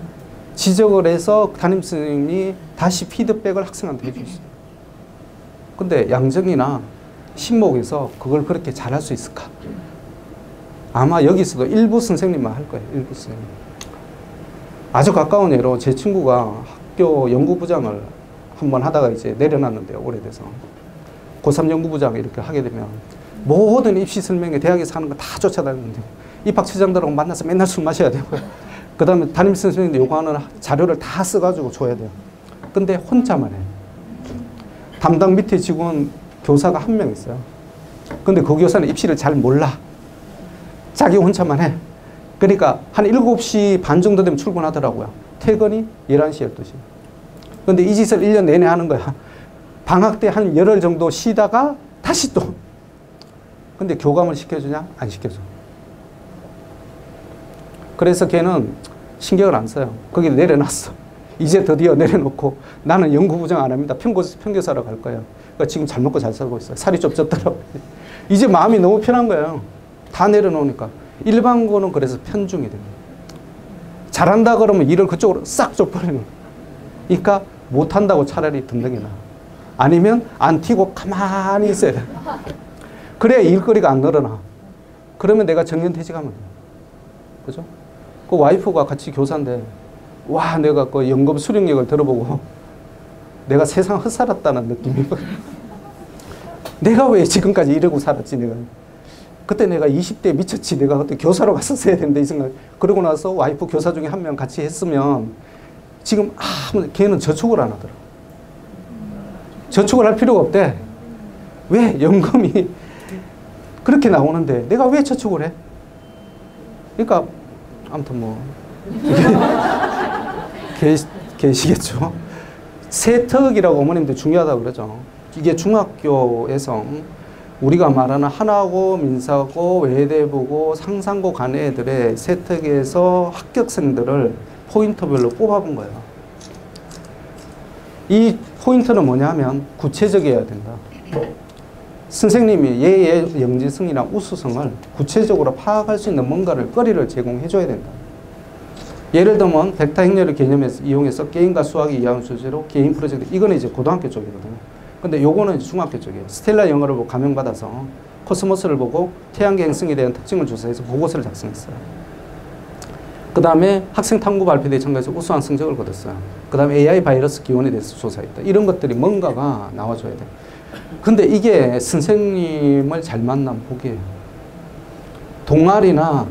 A: 지적을 해서 담임선생님이 다시 피드백을 학생한테 해줄 수 있어요. 근데 양정이나 신목에서 그걸 그렇게 잘할 수 있을까? 아마 여기서도 일부 선생님만 할 거예요. 일부 선생님. 아주 가까운 예로 제 친구가 학교 연구부장을 한번 하다가 이제 내려놨는데요. 오래돼서. 고3 연구부장 이렇게 하게 되면 모든 입시 설명회 대학에서 하는 거 다 쫓아다니는데 입학처장들하고 만나서 맨날 술 마셔야 되고요. 그 다음에 담임선생님도 요구하는 자료를 다 써가지고 줘야 돼요. 근데 혼자만 해요. 담당 밑에 직원 교사가 한 명 있어요. 근데 그 교사는 입시를 잘 몰라. 자기 혼자만 해. 그러니까 한 7시 반 정도 되면 출근하더라고요. 퇴근이 11시, 12시. 근데 이 짓을 1년 내내 하는 거야. 방학 때 한 열흘 정도 쉬다가 다시 또. 근데 교감을 시켜주냐? 안 시켜줘. 그래서 걔는 신경을 안 써요. 거기 내려놨어. 이제 드디어 내려놓고 나는 연구부장 안 합니다. 평교사로 갈 거예요. 그러니까 지금 잘 먹고 잘 살고 있어요. 살이 좀 쪘더라고요. 이제 마음이 너무 편한 거예요. 다 내려놓으니까. 일반고는 그래서 편중이 됩니다. 잘한다 그러면 일을 그쪽으로 싹 줘버리는 거예요. 그러니까 못한다고 차라리 든든히 나. 아니면 안 튀고 가만히 있어야 돼. 그래야 일거리가 안 늘어나. 그러면 내가 정년퇴직하면 돼. 그죠? 그 와이프가 같이 교사인데 와 내가 그 연금 수령력을 들어보고 내가 세상 헛살았다는 느낌이 내가 왜 지금까지 이러고 살았지 내가. 그때 내가 20대에 미쳤지. 내가 그때 교사로 갔었어야 되는데 이 생각. 그러고 나서 와이프 교사 중에 한 명 같이 했으면 지금 걔는 저축을 안 하더라. 저축을 할 필요가 없대. 왜? 연금이 그렇게 나오는데 내가 왜 저축을 해? 그러니까 아무튼 뭐 계시겠죠. 세특이라고 어머님들 중요하다고 그러죠. 이게 중학교에서 우리가 말하는 한화고, 민사고, 외대부고, 상상고 간 애들의 세특에서 합격생들을 포인트별로 뽑아본 거예요. 이 포인트는 뭐냐 하면 구체적이어야 된다. 선생님이 얘의 영지성이나 우수성을 구체적으로 파악할 수 있는 뭔가를 거리를 제공해 줘야 된다. 예를 들면 벡터 행렬을 개념에서 이용해서 게임과 수학이 이해하는 주제로 개인 프로젝트. 이거는 이제 고등학교 쪽이거든요. 근데 요거는 이제 중학교 쪽이에요. 스텔라 영어를 보고 감명받아서 코스모스를 보고 태양계 행성에 대한 특징을 조사해서 보고서를 작성했어요. 그 다음에 학생 탐구 발표대회 참가해서 우수한 성적을 거뒀어요. 그 다음에 AI 바이러스 기원에 대해서 조사했다. 이런 것들이 뭔가가 나와줘야 돼요. 근데 이게 선생님을 잘 만난 복이에요. 동아리나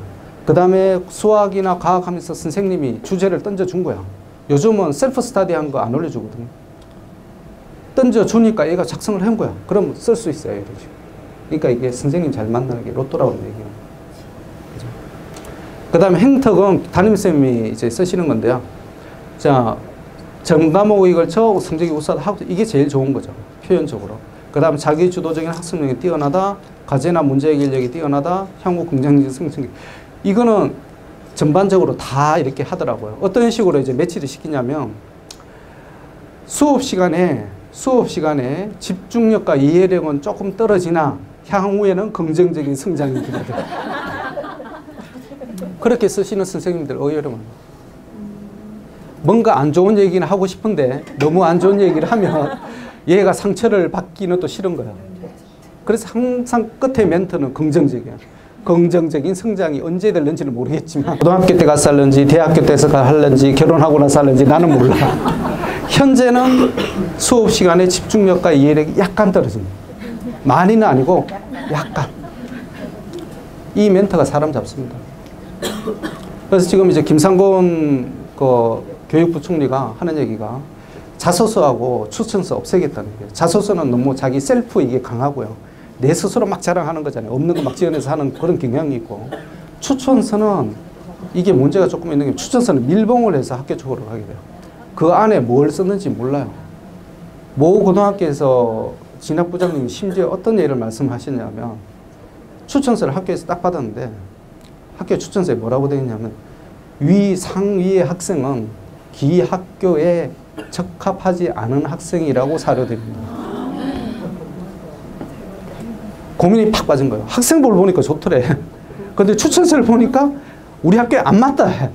A: 그 다음에 수학이나 과학하면서 선생님이 주제를 던져준 거야. 요즘은 셀프 스터디 한 거 안 올려주거든요. 던져주니까 얘가 작성을 한 거야. 그럼 쓸 수 있어요. 이런 식으로. 그러니까 이게 선생님 잘 만나는 게 로또라고 얘기해요. 그 다음에 행턱은 담임쌤이 이제 쓰시는 건데요. 자, 전 과목에 걸쳐 성적이 우수하다. 이게 제일 좋은 거죠. 표현적으로. 그 다음 자기 주도적인 학습력이 뛰어나다. 과제나 문제 해결력이 뛰어나다. 향후 긍정적인 성취. 이거는 전반적으로 다 이렇게 하더라고요. 어떤 식으로 이제 매치를 시키냐면 수업 시간에 집중력과 이해력은 조금 떨어지나 향후에는 긍정적인 성장이 기대된다. 그렇게 쓰시는 선생님들 의외로 많아요. 뭔가 안 좋은 얘기는 하고 싶은데 너무 안 좋은 얘기를 하면 얘가 상처를 받기는 또 싫은 거야. 그래서 항상 끝에 멘트는 긍정적이야. 긍정적인 성장이 언제 될는지는 모르겠지만 고등학교 때 가서 할는지 대학교 때서 할는지 결혼하고 나서 할는지 나는 몰라. 현재는 수업 시간에 집중력과 이해력이 약간 떨어집니다. 많이는 아니고 약간. 이 멘트가 사람 잡습니다. 그래서 지금 이제 김상곤 교육부 총리가 하는 얘기가 자소서하고 추천서 없애겠다는 거예요. 자소서는 너무 자기 셀프 이게 강하고요. 내 스스로 막 자랑하는 거잖아요. 없는 거 막 지어내서 하는 그런 경향이 있고, 추천서는 이게 문제가 조금 있는 게 추천서는 밀봉을 해서 학교 쪽으로 가게 돼요. 그 안에 뭘 썼는지 몰라요. 모 고등학교에서 진학부장님이 심지어 어떤 예를 말씀하시냐면 추천서를 학교에서 딱 받았는데 학교 추천서에 뭐라고 되어 있냐면 상위의 학생은 기 학교에 적합하지 않은 학생이라고 사료드립니다. 고민이 팍 빠진 거예요. 학생부를 보니까 좋더래. 근데 추천서를 보니까 우리 학교에 안 맞다 해.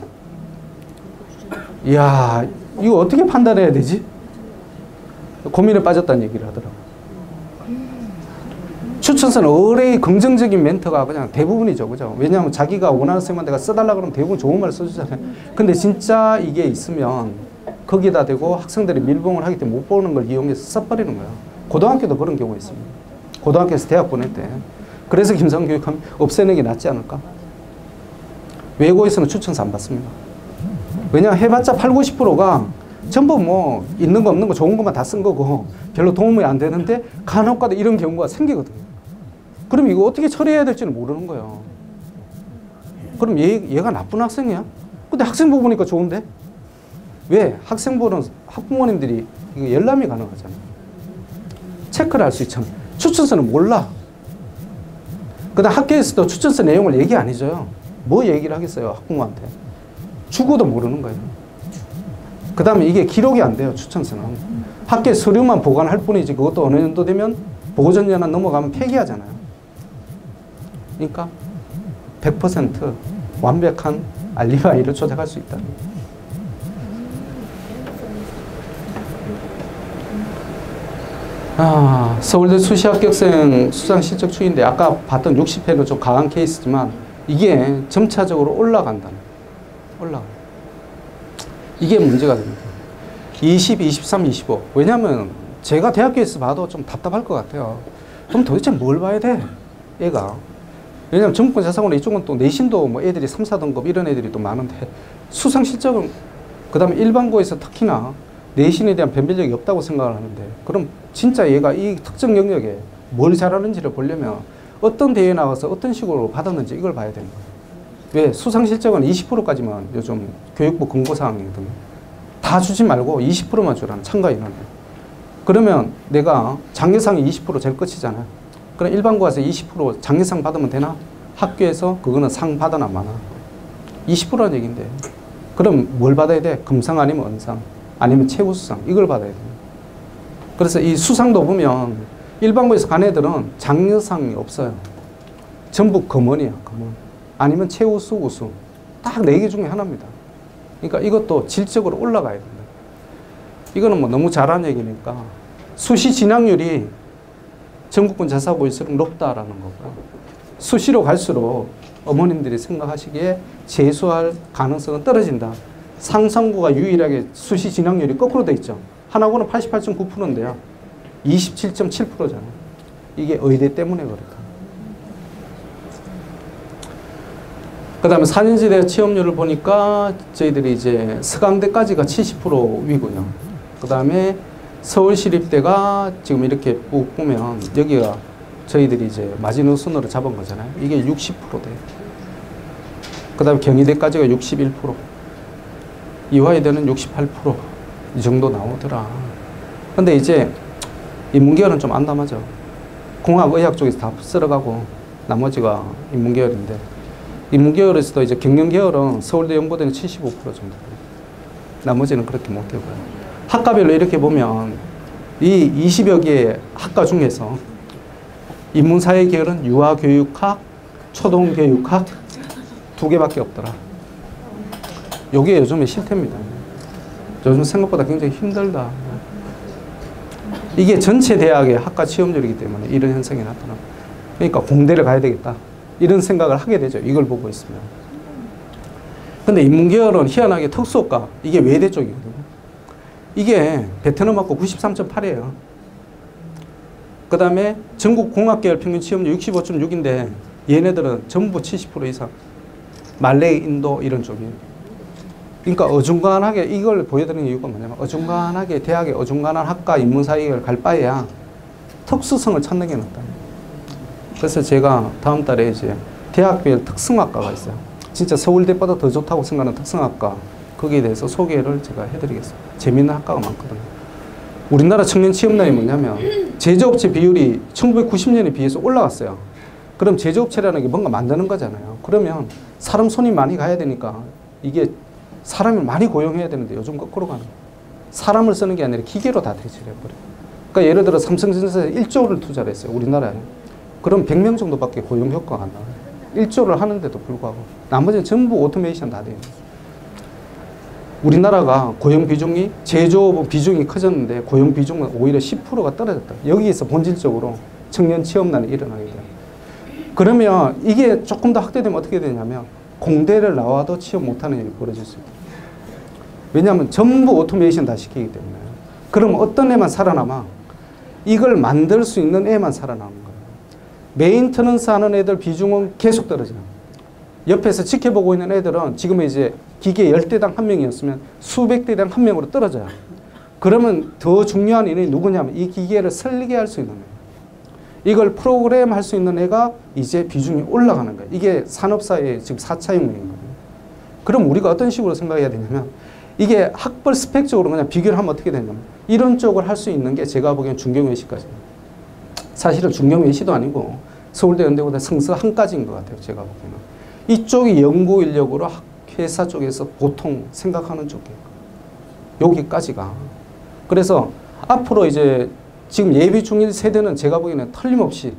A: 이야, 이거 어떻게 판단해야 되지? 고민에 빠졌다는 얘기를 하더라고요. 추천서는 의뢰의 긍정적인 멘트가 그냥 대부분이죠. 그죠? 왜냐하면 자기가 원하는 쌤한테 내가 써달라 그러면 대부분 좋은 말 써주잖아요. 근데 진짜 이게 있으면 거기다 대고 학생들이 밀봉을 하기 때문에 못 보는 걸 이용해서 써버리는 거예요. 고등학교도 그런 경우가 있습니다. 고등학교에서 대학 보낼 때. 그래서 김상교육하면 없애는 게 낫지 않을까? 외고에서는 추천서 안 받습니다. 왜냐하면 해봤자 80, 90%가 전부 뭐 있는 거 없는 거 좋은 것만 다 쓴 거고 별로 도움이 안 되는데 간혹가다 이런 경우가 생기거든요. 그럼 이거 어떻게 처리해야 될지는 모르는 거예요. 그럼 얘가 나쁜 학생이야? 근데 학생부 보니까 좋은데? 왜? 학생부는 학부모님들이 이거 열람이 가능하잖아요. 체크를 할 수 있잖아요. 추천서는 몰라. 그 다음 학교에서도 추천서 내용을 얘기 안 해줘요. 뭐 얘기를 하겠어요, 학부모한테. 죽어도 모르는 거예요. 그 다음에 이게 기록이 안 돼요, 추천서는. 학교에 서류만 보관할 뿐이지 그것도 어느 정도 되면 보고전년한 넘어가면 폐기하잖아요. 그러니까 100% 완벽한 알리바이를 조작할 수 있다. 서울대 수시 합격생 수상 실적 추이인데 아까 봤던 60회는 좀 강한 케이스지만 이게 점차적으로 올라간다. 이게 문제가 됩니다. 20, 23, 25. 왜냐하면 제가 대학교에서 봐도 좀 답답할 것 같아요. 그럼 도대체 뭘 봐야 돼? 얘가. 왜냐하면 전국권 자사고는 이쪽은 또 내신도 뭐 애들이 3, 4등급 이런 애들이 또 많은데 수상 실적은 그 다음에 일반고에서 특히나 내신에 대한 변별력이 없다고 생각을 하는데 그럼 진짜 얘가 이 특정 영역에 뭘 잘하는지를 보려면 어떤 대회에 나가서 어떤 식으로 받았는지 이걸 봐야 되는 거예요. 왜? 수상 실적은 20%까지만 요즘 교육부 권고사항이거든요. 다 주지 말고 20%만 주라는 참가 인원에. 그러면 내가 장려상이 20% 제일 끝이잖아요. 그럼 일반고 가서 20% 장려상 받으면 되나? 학교에서 그거는 상 받아나 마나. 20%라는 얘기인데. 그럼 뭘 받아야 돼? 금상 아니면 은상 아니면 최우수상 이걸 받아야 돼요. 그래서 이 수상도 보면 일반고에서 간 애들은 장려상이 없어요. 전부 금원이야, 금원. 아니면 최우수, 우수. 딱 4개 중에 하나입니다. 그러니까 이것도 질적으로 올라가야 된다. 이거는 뭐 너무 잘한 얘기니까 수시 진학률이 전국권 자사고일수록 높다라는 거고요. 수시로 갈수록 어머님들이 생각하시기에 재수할 가능성은 떨어진다. 상상고가 유일하게 수시 진학률이 거꾸로 돼 있죠. 하나고는 88.9%인데요. 27.7%잖아요. 이게 의대 때문에 그렇다. 그 다음에 4년제대 취업률을 보니까 저희들이 이제 서강대까지가 70% 위고요. 그 다음에 서울시립대가 지금 이렇게 쭉 보면 여기가 저희들이 이제 마지노선으로 잡은 거잖아요. 이게 60%대. 그 다음에 경희대까지가 61%. 이화여대는 68%. 이 정도 나오더라. 근데 이제 인문계열은 좀 안담하죠. 공학, 의학 쪽에서 다 쓸어가고 나머지가 인문계열인데 인문계열에서도 이제 경영계열은 서울대 연고대는 75% 정도. 나머지는 그렇게 못 되고요. 학과별로 이렇게 보면 이 20여 개의 학과 중에서 인문사회 계열은 유아교육학, 초등교육학 2개밖에 없더라. 요게 요즘의 실태입니다. 요즘 생각보다 굉장히 힘들다. 이게 전체 대학의 학과 취업률이기 때문에 이런 현상이 나타납니다. 그러니까 공대를 가야 되겠다. 이런 생각을 하게 되죠. 이걸 보고 있으면. 근데 인문계열은 희한하게 특수학과, 이게 외대 쪽이거든요. 이게 베트남학과 93.8이에요. 그 다음에 전국 공학계열 평균 취업률 65.6인데 얘네들은 전부 70% 이상. 말레이, 인도 이런 쪽이에요. 그러니까 어중간하게 이걸 보여드리는 이유가 뭐냐면 어중간하게 대학에 어중간한 학과 인문사회를 갈 바에야 특수성을 찾는 게 낫다. 그래서 제가 다음 달에 이제 대학별 특성학과가 있어요. 진짜 서울대보다 더 좋다고 생각하는 특성학과, 거기에 대해서 소개를 제가 해드리겠습니다. 재미있는 학과가 많거든요. 우리나라 청년 취업난이 뭐냐면 제조업체 비율이 1990년에 비해서 올라갔어요. 그럼 제조업체라는 게 뭔가 만드는 거잖아요. 그러면 사람 손이 많이 가야 되니까 이게 사람을 많이 고용해야 되는데 요즘 거꾸로 가는 거예요. 사람을 쓰는 게 아니라 기계로 다 대체를 해버려요. 그러니까 예를 들어 삼성전자에 1조를 투자를 했어요. 우리나라에. 그럼 100명 정도밖에 고용 효과가 안 나와요. 1조를 하는데도 불구하고 나머지는 전부 오토메이션 다 돼요. 우리나라가 고용 비중이 제조업은 비중이 커졌는데 고용 비중은 오히려 10%가 떨어졌다. 여기에서 본질적으로 청년 취업난이 일어나게 돼요. 그러면 이게 조금 더 확대되면 어떻게 되냐면 공대를 나와도 취업 못하는 일이 벌어질 수 있다. 왜냐하면 전부 오토메이션 다 시키기 때문에. 그럼 어떤 애만 살아남아? 이걸 만들 수 있는 애만 살아남는 거예요. 메인터넌스 하는 애들 비중은 계속 떨어져요. 옆에서 지켜보고 있는 애들은 지금 이제 기계 10대당 1명이었으면 수백 대당 1명으로 떨어져요. 그러면 더 중요한 인원이 누구냐면 이 기계를 설계할 수 있는 애. 이걸 프로그램 할 수 있는 애가 이제 비중이 올라가는 거예요. 이게 산업사회의 지금 4차 혁명이거든요. 그럼 우리가 어떤 식으로 생각해야 되냐면 이게 학벌 스펙적으로 그냥 비교를 하면 어떻게 되냐면 이런 쪽을 할 수 있는 게 제가 보기엔 중경외시까지예요. 사실은 중경외시도 아니고 서울대 연대고대 성서 한까지인 것 같아요. 제가 보기에는. 이쪽이 연구 인력으로 회사 쪽에서 보통 생각하는 쪽이에요. 여기까지가. 그래서 앞으로 이제 지금 예비 중일 세대는 제가 보기에는 틀림없이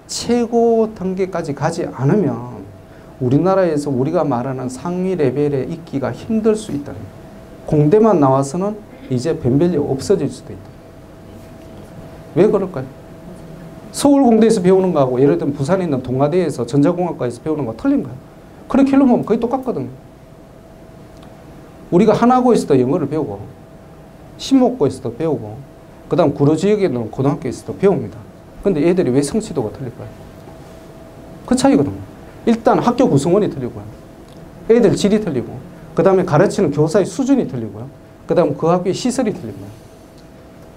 A: 최고 단계까지 가지 않으면 우리나라에서 우리가 말하는 상위 레벨에 있기가 힘들 수 있다. 공대만 나와서는 이제 변별력이 없어질 수도 있다. 왜 그럴까요? 서울공대에서 배우는 거하고 예를 들면 부산에 있는 동아대에서 전자공학과에서 배우는 거 틀린 거예요. 커리큘럼 보면 거의 똑같거든요. 우리가 하나고에서도 영어를 배우고 신목고에서도 배우고 그 다음 구로 지역에 있는 고등학교에서도 배웁니다. 근데 애들이 왜 성취도가 틀릴까요? 그 차이거든요. 일단 학교 구성원이 틀리고요. 애들 질이 틀리고 그 다음에 가르치는 교사의 수준이 틀리고요. 그 다음 그 학교의 시설이 틀리고요.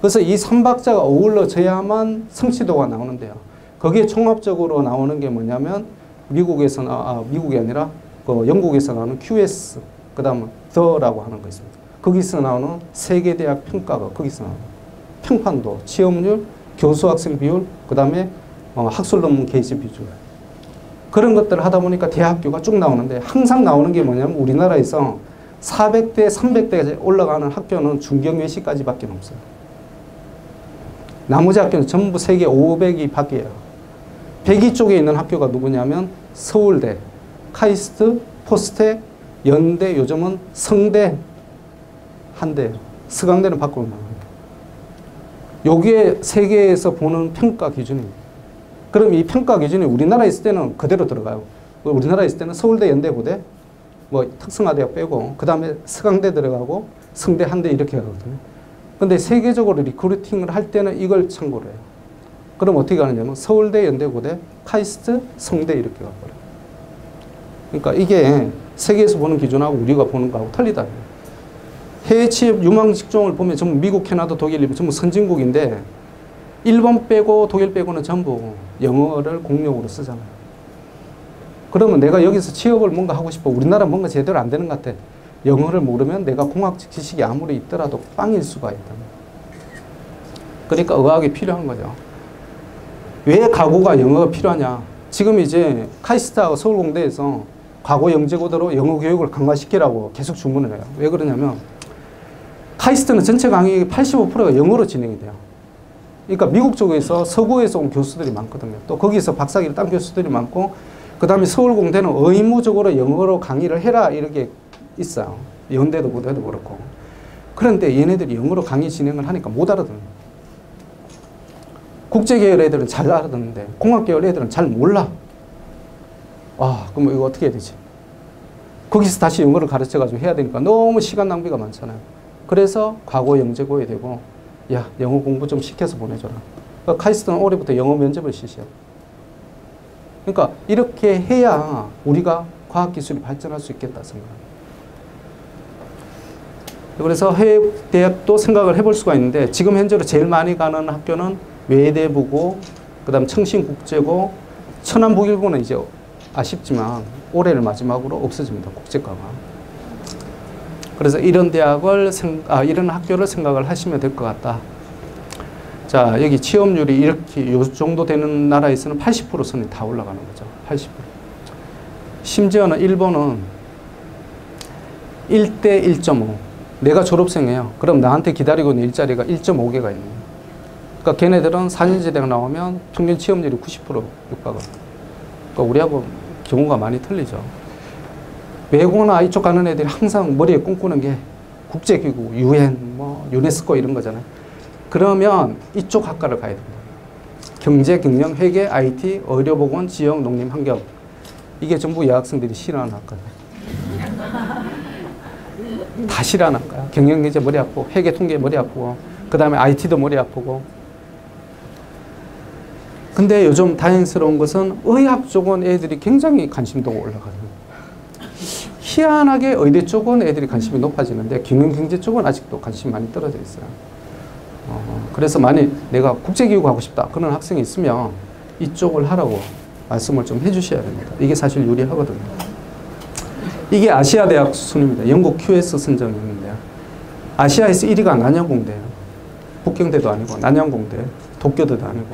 A: 그래서 이 3박자가 어우러져야만 성취도가 나오는데요. 거기에 총합적으로 나오는 게 뭐냐면 미국이 아니라 영국에서 나오는 QS, 그 다음은 THE라고 하는 거 있습니다. 거기서 나오는 세계대학 평가가 거기서 나오는 평판도, 취업률, 교수-학생 비율, 그 다음에 학술 논문 게시 비율. 그런 것들을 하다 보니까 대학교가 쭉 나오는데 항상 나오는 게 뭐냐면 우리나라에서 400대, 300대까지 올라가는 학교는 중경외시까지밖에 없어요. 나머지 학교는 전부 세계 500위 밖이에요. 100위 쪽에 있는 학교가 누구냐면 서울대, 카이스트, 포스텍, 연대, 요즘은 성대, 한대, 서강대는 밖으로 나와요. 여기에 세계에서 보는 평가 기준입니다. 그럼 이 평가 기준이 우리나라에 있을 때는 그대로 들어가요. 우리나라에 있을 때는 서울대, 연대, 고대, 특성화대학 빼고 그 다음에 서강대 들어가고 성대, 한대 이렇게 가거든요. 근데 세계적으로 리크루팅을 할 때는 이걸 참고로 해요. 그럼 어떻게 가느냐면 서울대, 연대, 고대, 카이스트, 성대 이렇게 가버려요. 그러니까 이게 세계에서 보는 기준하고 우리가 보는 거하고 틀리다. 해외 취업 유망 직종을 보면 전부 미국, 캐나다, 독일, 일본 전부 선진국인데 일본 빼고 독일 빼고는 전부 영어를 공용어로 쓰잖아요. 그러면 내가 여기서 취업을 뭔가 하고 싶어. 우리나라 뭔가 제대로 안 되는 것 같아. 영어를 모르면 내가 공학적 지식이 아무리 있더라도 빵일 수가 있다. 그러니까 의학이 필요한 거죠. 왜 가구가 영어가 필요하냐. 지금 이제 카이스트하고 서울공대에서 과거 영재고대로 영어 교육을 강화시키라고 계속 주문을 해요. 왜 그러냐면 카이스트는 전체 강의 85%가 영어로 진행이 돼요. 그러니까 미국 쪽에서 서구에서 온 교수들이 많거든요. 또 거기서 박사학위를 딴 교수들이 많고 그 다음에 서울공대는 의무적으로 영어로 강의를 해라 이렇게 있어요. 연대도 고대도 그렇고. 그런데 얘네들이 영어로 강의 진행을 하니까 못 알아듣는 거예요. 국제계열 애들은 잘 알아듣는데 공학계열 애들은 잘 몰라. 아, 그럼 이거 어떻게 해야 되지? 거기서 다시 영어를 가르쳐가지고 해야 되니까 너무 시간 낭비가 많잖아요. 그래서 과거 영재고에 되고 야, 영어 공부 좀 시켜서 보내줘라. 그러니까 카이스트는 올해부터 영어 면접을 실시해요. 그러니까 이렇게 해야 우리가 과학기술이 발전할 수 있겠다 생각합니다. 그래서 해외 대학도 생각을 해볼 수가 있는데 지금 현재로 제일 많이 가는 학교는 외대부고 그 다음 청신국제고 천안북일고는 이제 아쉽지만 올해를 마지막으로 없어집니다. 국제과가. 그래서 이런 대학을 이런 학교를 생각을 하시면 될 것 같다. 자, 여기 취업률이 이렇게 요 정도 되는 나라에서는 80% 선이 다 올라가는 거죠. 80%. 심지어는 일본은 1대 1.5. 내가 졸업생이에요. 그럼 나한테 기다리고 있는 일자리가 1.5개가 있는 거예요. 그러니까 걔네들은 4년제 대학 나오면 평균 취업률이 90% 육박을. 그러니까 우리하고 경우가 많이 틀리죠. 외고나 이쪽 가는 애들이 항상 머리에 꿈꾸는 게 국제기구, UN, 뭐 유네스코 이런 거잖아요. 그러면 이쪽 학과를 가야 됩니다. 경제, 경영, 회계, IT, 의료보건, 지역, 농림, 환경. 이게 전부 여학생들이 싫어하는 학과예요. 다 싫어하는 학과야. 경영, 경제 머리 아프고, 회계, 통계 머리 아프고, 그 다음에 IT도 머리 아프고. 근데 요즘 다행스러운 것은 의학 쪽은 애들이 굉장히 관심도가 올라가요. 희한하게 의대 쪽은 애들이 관심이 높아지는데 경영, 경제 쪽은 아직도 관심이 많이 떨어져 있어요. 그래서 만약 내가 국제기구 가고 싶다 그런 학생이 있으면 이쪽을 하라고 말씀을 좀 해주셔야 됩니다. 이게 사실 유리하거든요. 이게 아시아 대학 순입니다. 영국 QS 선정이 있는데 아시아에서 1위가 난양공대예요. 북경대도 아니고 난양공대, 도쿄대도 아니고.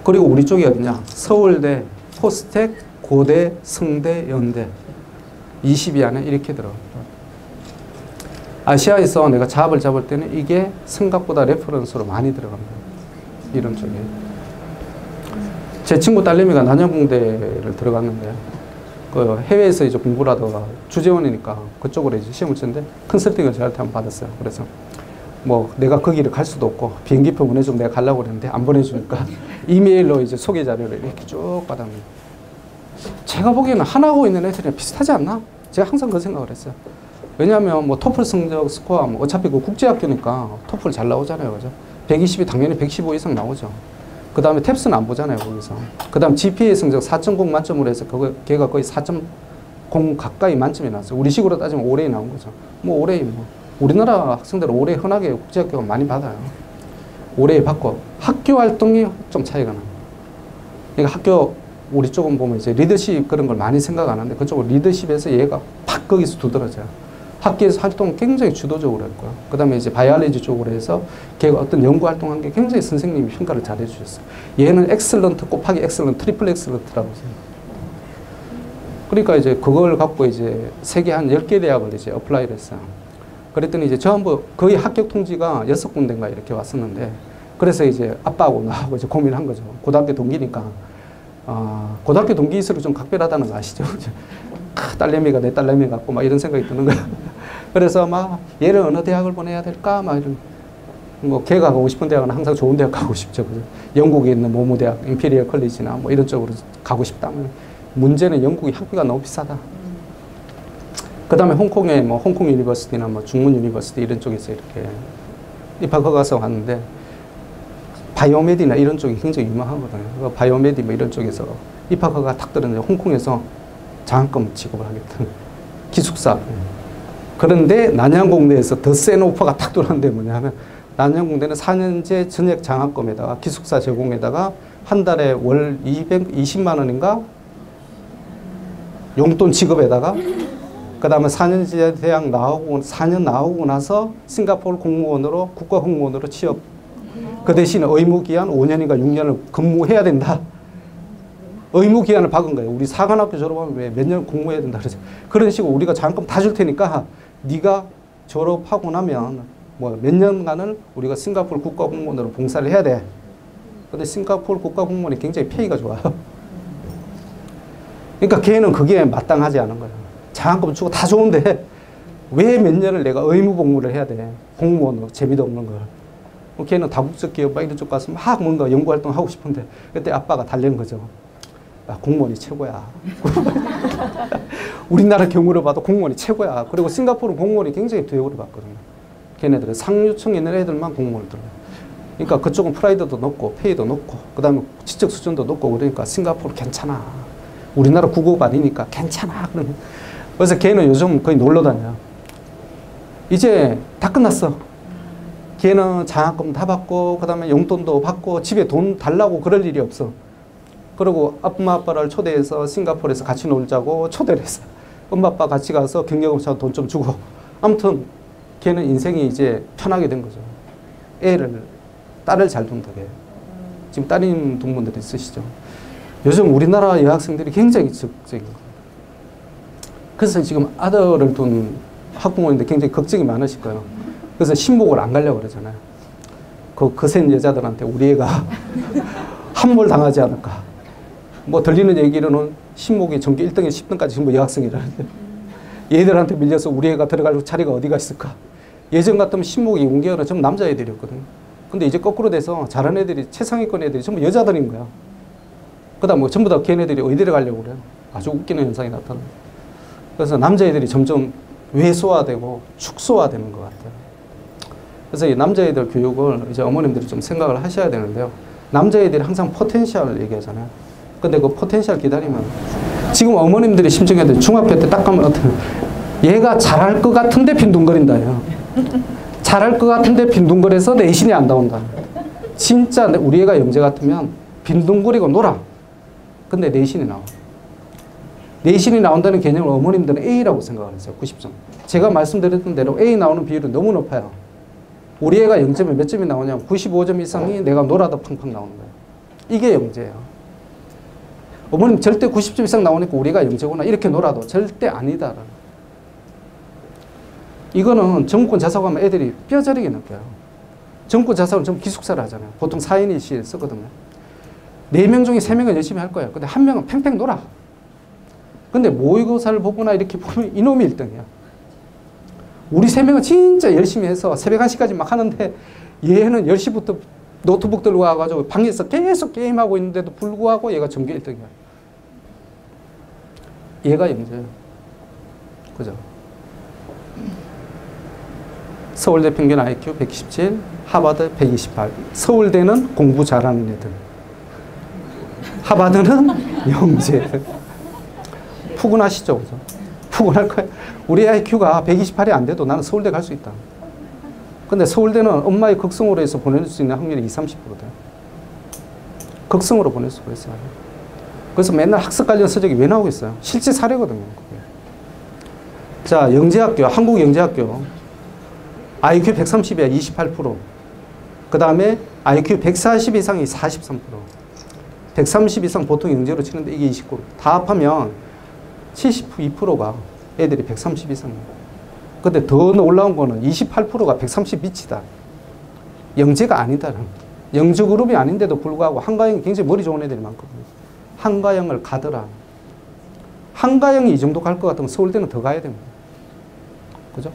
A: 그리고 우리 쪽이 어디냐? 서울대, 포스텍, 고대, 성대, 연대. 20위 안에 이렇게 들어갑니다. 아시아에서 내가 잡을 잡을 때는 이게 생각보다 레퍼런스로 많이 들어갑니다. 이런 쪽에. 제 친구 딸내미가 난양공대를 들어갔는데 그 해외에서 이제 공부를 하다가 주재원이니까 그쪽으로 이제 시험을 치는데 컨설팅을 저한테 한번 받았어요. 그래서 뭐 내가 거기를 갈 수도 없고 비행기표 보내주면 내가 가려고 그랬는데 안 보내주니까 이메일로 이제 소개 자료를 이렇게 쭉 받았는데 제가 보기에는 하나하고 있는 애들이랑 비슷하지 않나? 제가 항상 그 생각을 했어요. 왜냐하면 뭐 토플 성적 스코어 뭐 어차피 그 국제학교니까 토플 잘 나오잖아요. 그죠? 120이 당연히 115 이상 나오죠. 그 다음에 탭스는 안 보잖아요. 거기서. 그 다음 GPA 성적 4.0 만점으로 해서 걔가 거의 4.0 가까이 만점이 나왔어요. 우리 식으로 따지면 5레이 나온 거죠. 뭐 5레이 뭐. 우리나라 학생들은 5레이 흔하게 국제학교가 많이 받아요. 5레이 받고 학교 활동이 좀 차이가 나요. 그러니까 학교 우리 쪽은 보면 이제 리더십 그런 걸 많이 생각 안 하는데 그쪽은 리더십에서 얘가 팍 거기서 두드러져요. 학교에서 활동 굉장히 주도적으로 했고요. 그 다음에 이제 바이올로지 쪽으로 해서 걔가 어떤 연구 활동한 게 굉장히 선생님이 평가를 잘 해주셨어요. 얘는 엑셀런트 곱하기 엑셀런트, 트리플 엑셀런트라고 해요. 그러니까 이제 그걸 갖고 이제 세계 한 10개 대학을 이제 어플라이를 했어요. 그랬더니 이제 전부 거의 합격 통지가 6군데인가 이렇게 왔었는데 그래서 이제 아빠하고 나하고 이제 고민한 거죠. 고등학교 동기니까. 고등학교 동기일수록 좀 각별하다는 거 아시죠? 딸내미가 내 딸내미 같고 막 이런 생각이 드는 거야. 그래서 막 얘를 어느 대학을 보내야 될까? 막 이런. 뭐 걔가 가고 싶은 대학은 항상 좋은 대학 가고 싶죠. 그죠? 영국에 있는 모모 대학, 임페리얼 컬리지나 뭐 이런 쪽으로 가고 싶다. 문제는 영국이 학비가 너무 비싸다. 그 다음에 홍콩에 뭐 홍콩 유니버시티나 뭐 중문 유니버시티 이런 쪽에서 이렇게 입학허 가서 왔는데 바이오메디나 이런 쪽이 굉장히 유명하거든요. 바이오메디 뭐 이런 쪽에서 입학허가 탁 들었는데 홍콩에서 장학금 지급을 하겠다는 기숙사. 그런데 난양공대에서 더 센 오퍼가 탁 들어왔는데 뭐냐면 난양공대는 4년제 전액 장학금에다가 기숙사 제공에다가 한 달에 월 220만 원인가 용돈 지급에다가 그 다음에 4년제 대학 나오고 4년 나오고 나서 싱가포르 공무원으로 국가공무원으로 취업. 그 대신에 의무기한 5년인가 6년을 근무해야 된다. 의무기한을 박은 거예요. 우리 사관학교 졸업하면 왜 몇 년 공부해야 된다 그러죠. 그런 식으로 우리가 장학금 다 줄 테니까 네가 졸업하고 나면 뭐 몇 년간을 우리가 싱가포르 국가공무원으로 봉사를 해야 돼. 근데 싱가포르 국가공무원이 굉장히 페이가 좋아요. 그러니까 걔는 그게 마땅하지 않은 거예요. 장학금 주고 다 좋은데 왜 몇 년을 내가 의무 복무를 해야 돼. 공무원으로 재미도 없는 걸. 걔는 다국적 기업 막 이런 쪽 가서 막 뭔가 연구활동 하고 싶은데 그때 아빠가 달래는 거죠. 야, 공무원이 최고야. 우리나라 경우를 봐도 공무원이 최고야. 그리고 싱가포르 공무원이 굉장히 대우를 받거든요. 걔네들은 상류층에 있는 애들만 공무원을 들어요. 그러니까 그쪽은 프라이드도 높고 페이도 높고 그 다음에 지적 수준도 높고 그러니까 싱가포르 괜찮아. 우리나라 국어가 아니니까 괜찮아. 그래서 걔는 요즘 거의 놀러 다녀요. 이제 다 끝났어. 걔는 장학금 다 받고 그 다음에 용돈도 받고 집에 돈 달라고 그럴 일이 없어. 그리고 엄마 아빠를 초대해서 싱가포르에서 같이 놀자고 초대를 했어. 엄마 아빠 같이 가서 경력고사 돈 좀 주고. 아무튼 걔는 인생이 이제 편하게 된 거죠. 딸을 잘 둔 덕에. 지금 따님 동문들이 있으시죠. 요즘 우리나라 여학생들이 굉장히 적극적인 거예요. 그래서 지금 아들을 둔 학부모인데 굉장히 걱정이 많으실 거예요. 그래서 신복을 안 가려고 그러잖아요. 그 거센 여자들한테 우리 애가 함몰 당하지 않을까. 뭐 들리는 얘기로는 신목이 전교 1등에 10등까지 전부 여학생이라는데 얘들한테 밀려서 우리 애가 들어갈 자리가 어디가 있을까. 예전 같으면 신목이 5개월은 전부 남자애들이었거든요. 근데 이제 거꾸로 돼서 잘하는 애들이 최상위권 애들이 전부 여자들인 거야. 그 다음 뭐 전부 다 걔네들이 의대를 가려고 그래요. 아주 웃기는 현상이 나타나요. 그래서 남자애들이 점점 왜소화되고 축소화되는 것 같아요. 그래서 이 남자애들 교육을 이제 어머님들이 좀 생각을 하셔야 되는데요. 남자애들이 항상 포텐셜을 얘기하잖아요. 근데 그 포텐셜 기다리면 지금 어머님들이 심정해도 중학교 때 딱 가면 어떻게 얘가 잘할 것 같은데 빈둥거린다요. 잘할 것 같은데 빈둥거려서 내신이 안 나온다. 진짜 우리 애가 영재 같으면 빈둥거리고 놀아. 근데 내신이 나와. 내신이 나온다는 개념을 어머님들은 A라고 생각을 했어요. 90점. 제가 말씀드렸던 대로 A 나오는 비율은 너무 높아요. 우리 애가 0점에 몇 점이 나오냐면 95점 이상이 내가 놀아도 팡팡 나오는 거예요. 이게 영재예요. 어머님 절대 90점 이상 나오니까 우리가 영재구나 이렇게 놀아도 절대 아니다. 이거는 정권 자사고하면 애들이 뼈저리게 느껴요. 정권 자사고는 전부 기숙사를 하잖아요. 보통 4인 1실 쓰거든요. 4명 중에 3명은 열심히 할 거예요. 근데 1명은 팽팽 놀아. 근데 모의고사를 보거나 이렇게 보면 이놈이 1등이야. 우리 3명은 진짜 열심히 해서 새벽 1시까지 막 하는데 얘는 10시부터 노트북 들고 와가지고 방에서 계속 게임하고 있는데도 불구하고 얘가 전교 1등이야. 얘가 영재예요. 그죠? 서울대 평균 IQ 117, 하버드 128. 서울대는 공부 잘하는 애들. 하버드는 영재. 푸근하시죠? 그죠? 푸근할 거예요. 우리 IQ가 128이 안 돼도 나는 서울대 갈 수 있다. 근데 서울대는 엄마의 극성으로 해서 보낼 수 있는 확률이 20, 30%다. 극성으로 보낼 수가 있어요. 그래서 맨날 학습 관련 서적이 왜 나오고 있어요? 실제 사례거든요. 그게. 자, 영재학교, 한국영재학교. IQ 130이야 28%. 그 다음에 IQ 140 이상이 43%. 130 이상 보통 영재로 치는데 이게 29%. 다 합하면 72%가 애들이 130 이상이에요. 근데 더 올라온 거는 28%가 130 밑이다. 영재가 아니다. 영재 그룹이 아닌데도 불구하고 한가영이 굉장히 머리 좋은 애들이 많거든요. 한가영을 가더라. 한가영이 이 정도 갈 것 같으면 서울대는 더 가야 됩니다. 그죠?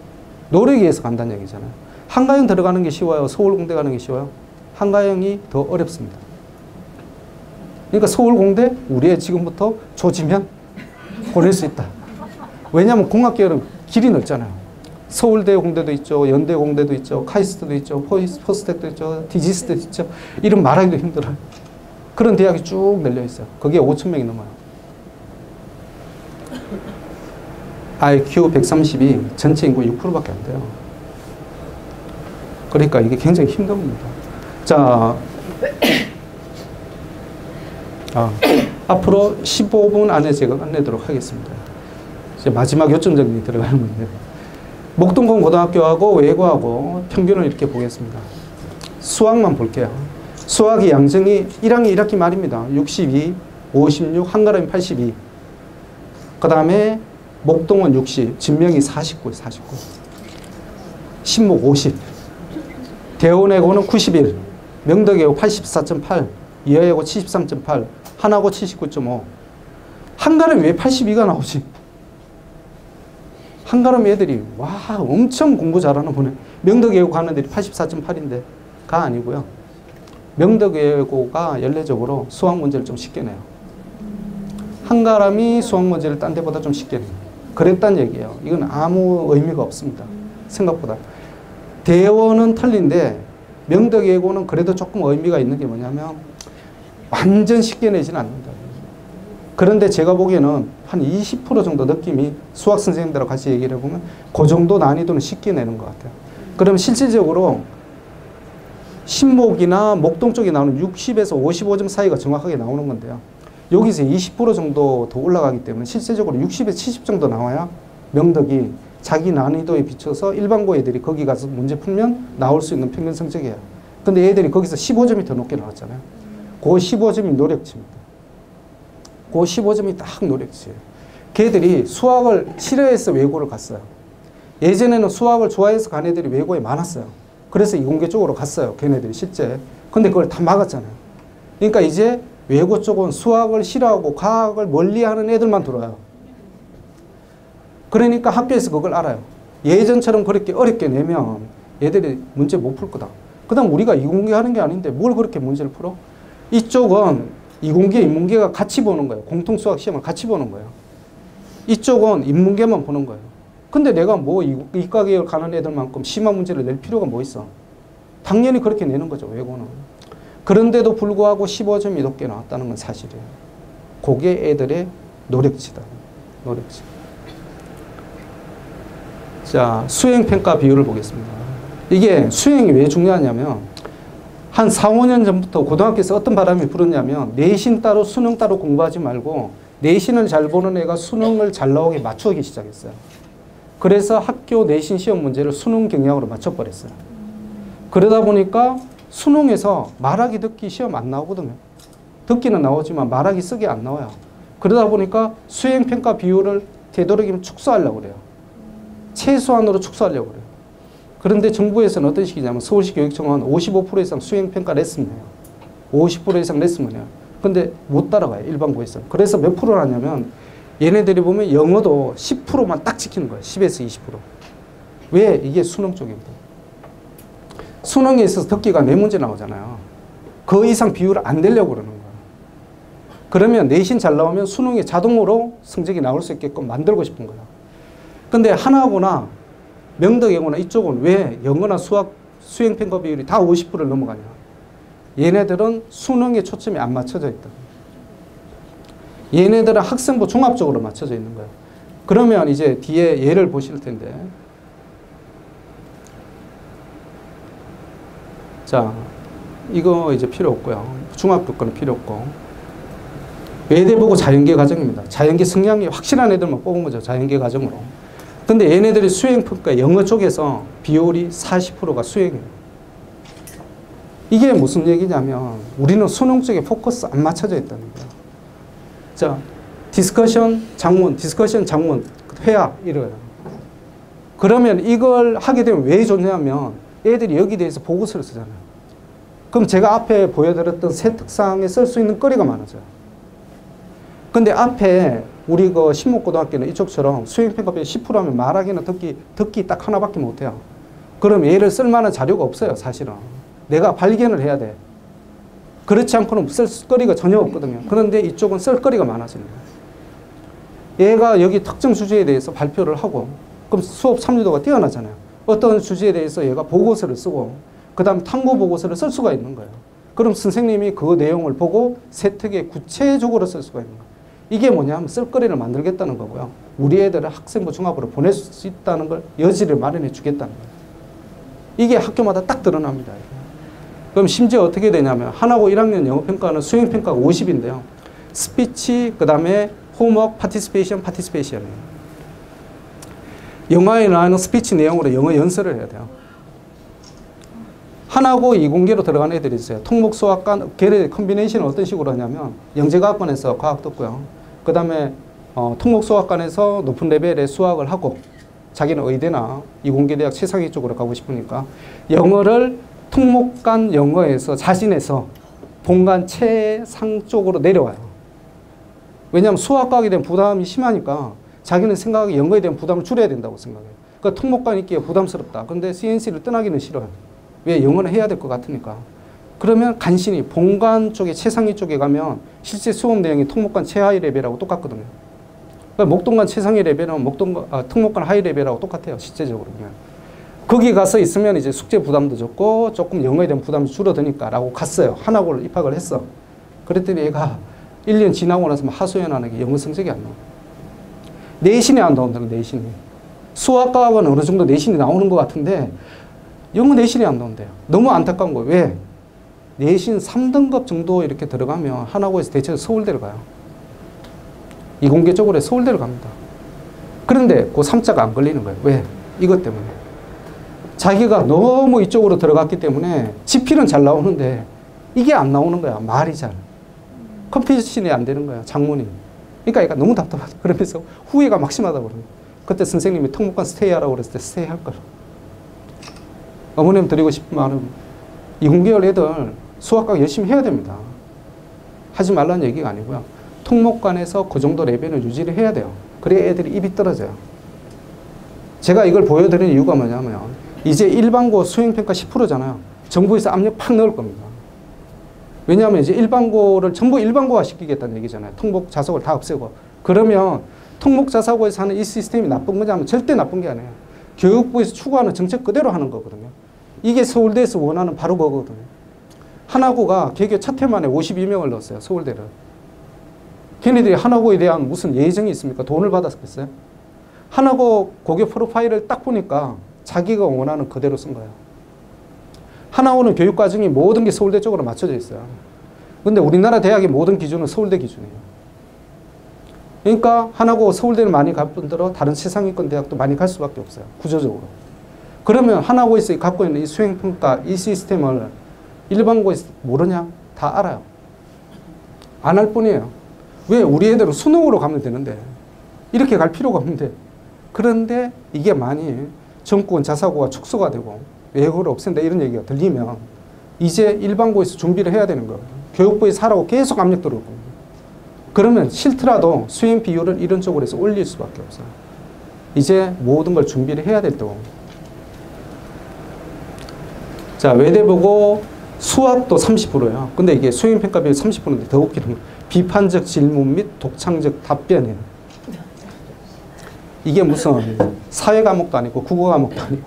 A: 노력에 의해서 간다는 얘기잖아요. 한가영 들어가는 게 쉬워요? 서울공대 가는 게 쉬워요? 한가영이 더 어렵습니다. 그러니까 서울공대 우리의 지금부터 조지면 보낼 수 있다. 왜냐하면 공학계열은 길이 넓잖아요. 서울대 공대도 있죠. 연대 공대도 있죠. 카이스트도 있죠. 포스텍도 있죠. 디지스도 있죠. 이름 말하기도 힘들어요. 그런 대학이 쭉 널려 있어요. 거기에 5,000명이 넘어요. IQ 130이 전체 인구 6%밖에 안 돼요. 그러니까 이게 굉장히 힘든 겁니다. 자, 앞으로 15분 안에 제가 끝내도록 하겠습니다. 이제 마지막 요점 정리 들어가는 건데, 목동군 고등학교하고 외고하고 평균을 이렇게 보겠습니다. 수학만 볼게요. 수학이 양정이 1학년 1학기 말입니다. 62, 56, 한가람이 82. 그 다음에 목동은 60, 진명이 49, 49. 신목 50. 대원외고는 91, 명덕외고 84.8, 이화외고 73.8, 하나고 79.5. 한가람이 왜 82가 나오지? 한가람 애들이 와 엄청 공부 잘하는 분에 명덕외고 가는 애들이 84.8인데 가 아니고요. 명덕외고가 연례적으로 수학 문제를 좀 쉽게 내요. 한가람이 수학 문제를 딴 데보다 좀 쉽게 내요. 그랬단 얘기예요. 이건 아무 의미가 없습니다. 생각보다. 대원은 틀린데 명덕외고는 그래도 조금 의미가 있는 게 뭐냐면 완전 쉽게 내지는 않는다. 그런데 제가 보기에는 한 20% 정도 느낌이 수학 선생님들하고 같이 얘기를 해보면 그 정도 난이도는 쉽게 내는 것 같아요. 그럼 실질적으로 신목이나 목동 쪽에 나오는 60에서 55점 사이가 정확하게 나오는 건데요. 여기서 20% 정도 더 올라가기 때문에 실제적으로 60에서 70 정도 나와야 명덕이 자기 난이도에 비춰서 일반고 애들이 거기 가서 문제 풀면 나올 수 있는 평균 성적이에요. 근데 애들이 거기서 15점이 더 높게 나왔잖아요. 그 15점이 노력치입니다. 그 15점이 딱 노력치예요. 걔들이 수학을 싫어해서 외고를 갔어요. 예전에는 수학을 좋아해서 간 애들이 외고에 많았어요. 그래서 이공계 쪽으로 갔어요. 걔네들이 실제. 근데 그걸 다 막았잖아요. 그러니까 이제 외고 쪽은 수학을 싫어하고 과학을 멀리하는 애들만 들어와요. 그러니까 학교에서 그걸 알아요. 예전처럼 그렇게 어렵게 내면 얘들이 문제 못 풀 거다. 그 다음 우리가 이공계 하는 게 아닌데 뭘 그렇게 문제를 풀어? 이쪽은 이공계, 인문계가 같이 보는 거예요. 공통수학 시험을 같이 보는 거예요. 이쪽은 인문계만 보는 거예요. 근데 내가 뭐 이과계열 가는 애들만큼 심한 문제를 낼 필요가 뭐 있어? 당연히 그렇게 내는 거죠, 외고는. 그런데도 불구하고 15점이 높게 나왔다는 건 사실이에요. 그게 애들의 노력치다. 노력치. 자, 수행평가 비율을 보겠습니다. 이게 수행이 왜 중요하냐면 한 4, 5년 전부터 고등학교에서 어떤 바람이 불었냐면 내신 따로 수능 따로 공부하지 말고 내신을 잘 보는 애가 수능을 잘 나오게 맞추기 시작했어요. 그래서 학교 내신 시험 문제를 수능 경향으로 맞춰버렸어요. 그러다 보니까 수능에서 말하기 듣기 시험 안 나오거든요. 듣기는 나오지만 말하기 쓰기 안 나와요. 그러다 보니까 수행평가 비율을 되도록이면 축소하려고 그래요. 최소한으로 축소하려고 그래요. 그런데 정부에서는 어떤 식이냐면 서울시 교육청은 55% 이상 수행평가 레슨을 해요. 50% 이상 레슨을 해요. 근데 못 따라가요. 일반고에서는. 그래서 몇 프로를 하냐면 얘네들이 보면 영어도 10%만 딱 지키는 거예요. 10에서 20%. 왜? 이게 수능 쪽입니다. 수능에 있어서 듣기가 4문제 나오잖아요. 그 이상 비율을 안 내려고 그러는 거예요. 그러면 내신 잘 나오면 수능에 자동으로 성적이 나올 수 있게끔 만들고 싶은 거예요. 근데 하나고나 명덕외고나 이쪽은 왜 영어나 수학 수행평가 비율이 다 50%를 넘어가냐. 얘네들은 수능에 초점이 안 맞춰져 있다. 얘네들은 학생부 종합적으로 맞춰져 있는 거예요. 그러면 이제 뒤에 예를 보실 텐데. 자, 이거 이제 필요 없고요. 중학교 거는 필요 없고. 외대 보고 자연계 과정입니다. 자연계 성향이 확실한 애들만 뽑은 거죠. 자연계 과정으로. 근데 얘네들이 수행평가 영어 쪽에서 비율이 40%가 수행이에요. 이게 무슨 얘기냐면 우리는 수능 쪽에 포커스 안 맞춰져 있다는 거예요. 자, 디스커션 장문, 디스커션 장문, 회화 이래요. 그러면 이걸 하게 되면 왜 좋냐면 애들이 여기 대해서 보고서를 쓰잖아요. 그럼 제가 앞에 보여드렸던 세 특성에 쓸 수 있는 거리가 많아져요. 근데 앞에 우리 그 신목고등학교는 이쪽처럼 수행평가비 10%하면 말하기는 듣기 딱 하나밖에 못해요. 그럼 얘를 쓸만한 자료가 없어요, 사실은. 내가 발견을 해야 돼. 그렇지 않고는 쓸 거리가 전혀 없거든요. 그런데 이쪽은 쓸 거리가 많아집니다. 얘가 여기 특정 주제에 대해서 발표를 하고, 그럼 수업 참여도가 뛰어나잖아요. 어떤 주제에 대해서 얘가 보고서를 쓰고, 그 다음 탐구 보고서를 쓸 수가 있는 거예요. 그럼 선생님이 그 내용을 보고 세특에 구체적으로 쓸 수가 있는 거예요. 이게 뭐냐면 쓸거리를 만들겠다는 거고요. 우리 애들을 학생부 중학으로 보낼 수 있다는 걸 여지를 마련해 주겠다는 거예요. 이게 학교마다 딱 드러납니다. 그럼 심지어 어떻게 되냐면 하나고 1학년 영어평가는 수행평가가 50인데요. 스피치, 그 다음에 홈워크, 파티시페이션이에요. 영화에 나오는 스피치 내용으로 영어 연설을 해야 돼요. 하나고 이공계로 들어간 애들이 있어요. 통목, 수학과 걔네 컨비네이션을 어떤 식으로 하냐면 영재과학관에서 과학 듣고요. 그 다음에 통목, 수학관에서 높은 레벨의 수학을 하고 자기는 의대나 이공계대학 최상위 쪽으로 가고 싶으니까 영어를 통목간 영어에서 자신에서 본관 최상 쪽으로 내려와요. 왜냐하면 수학과학에 대한 부담이 심하니까 자기는 생각하기에 영어에 대한 부담을 줄여야 된다고 생각해요. 그러니까 통목관 있기에 부담스럽다. 그런데 CNC를 떠나기는 싫어요. 왜? 영어는 해야 될 것 같으니까. 그러면 간신히 본관 쪽에 최상위 쪽에 가면 실제 수업 내용이 통목관 최하위 레벨하고 똑같거든요. 그러니까 목동관 최상위 레벨은 통목관 하위 레벨하고 똑같아요. 실제적으로 보면. 거기 가서 있으면 이제 숙제 부담도 적고 조금 영어에 대한 부담이 줄어드니까 라고 갔어요. 하나고를 입학을 했어. 그랬더니 얘가 1년 지나고 나서 하소연하는 게 영어 성적이 안 나와. 내신이 안 나온다는 내신이. 수학과학은 어느 정도 내신이 나오는 것 같은데 영어 내신이 안 나온대요. 너무 안타까운 거예요. 왜? 내신 3등급 정도 이렇게 들어가면 하나고에서 대체로 서울대를 가요. 이공계 쪽으로 서울대를 갑니다. 그런데 그 3자가 안 걸리는 거예요. 왜? 이것 때문에. 자기가 너무 이쪽으로 들어갔기 때문에 지필은 잘 나오는데 이게 안 나오는 거야. 말이 잘. 컴피티션이 안 되는 거야. 장문이. 그러니까 얘가 너무 답답하다. 그러면서 후회가 막심하다 그러는 거야. 그때 선생님이 통목관 스테이 하라고 그랬을 때 스테이 할 거라. 어머님 드리고 싶은 말은 이공계열 애들 수학과학 열심히 해야 됩니다. 하지 말라는 얘기가 아니고요. 통목관에서 그 정도 레벨을 유지를 해야 돼요. 그래야 애들이 입이 떨어져요. 제가 이걸 보여드리는 이유가 뭐냐면 이제 일반고 수행평가 10%잖아요. 정부에서 압력 팍 넣을 겁니다. 왜냐하면 이제 일반고를 전부 일반고화 시키겠다는 얘기잖아요. 통목 자사고를 다 없애고. 그러면 통목 자사고에서 하는 이 시스템이 나쁜 거냐면 절대 나쁜 게 아니에요. 교육부에서 추구하는 정책 그대로 하는 거거든요. 이게 서울대에서 원하는 바로 그거거든요. 하나고가 개교 첫 해 만에 52명을 넣었어요. 서울대를. 걔네들이 하나고에 대한 무슨 예정이 있습니까? 돈을 받았겠어요? 하나고 고교 프로파일을 딱 보니까 자기가 원하는 그대로 쓴 거예요. 하나고는 교육과정이 모든 게 서울대 쪽으로 맞춰져 있어요. 근데 우리나라 대학의 모든 기준은 서울대 기준이에요. 그러니까 하나고 서울대를 많이 갈 분들은 다른 최상위권 대학도 많이 갈 수밖에 없어요. 구조적으로. 그러면 하나고에서 갖고 있는 이 수행평가, 이 시스템을 일반고에서 모르냐? 다 알아요. 안 할 뿐이에요. 왜? 우리 애들은 수능으로 가면 되는데 이렇게 갈 필요가 없는데 그런데 이게 많이 정권 자사고가 축소가 되고 외고를 없앤다 이런 얘기가 들리면 이제 일반고에서 준비를 해야 되는 거예요. 교육부에서 하라고 계속 압력 들어올 겁니다. 그러면 싫더라도 수행 비율을 이런 쪽으로 해서 올릴 수밖에 없어요. 이제 모든 걸 준비를 해야 될 때고. 자, 외대보고 수학도 30%예요. 근데 이게 수행평가 비율 30%인데 더 웃기는 거 비판적 질문 및 독창적 답변이에요. 이게 무슨 사회 과목도 아니고 국어 과목도 아니고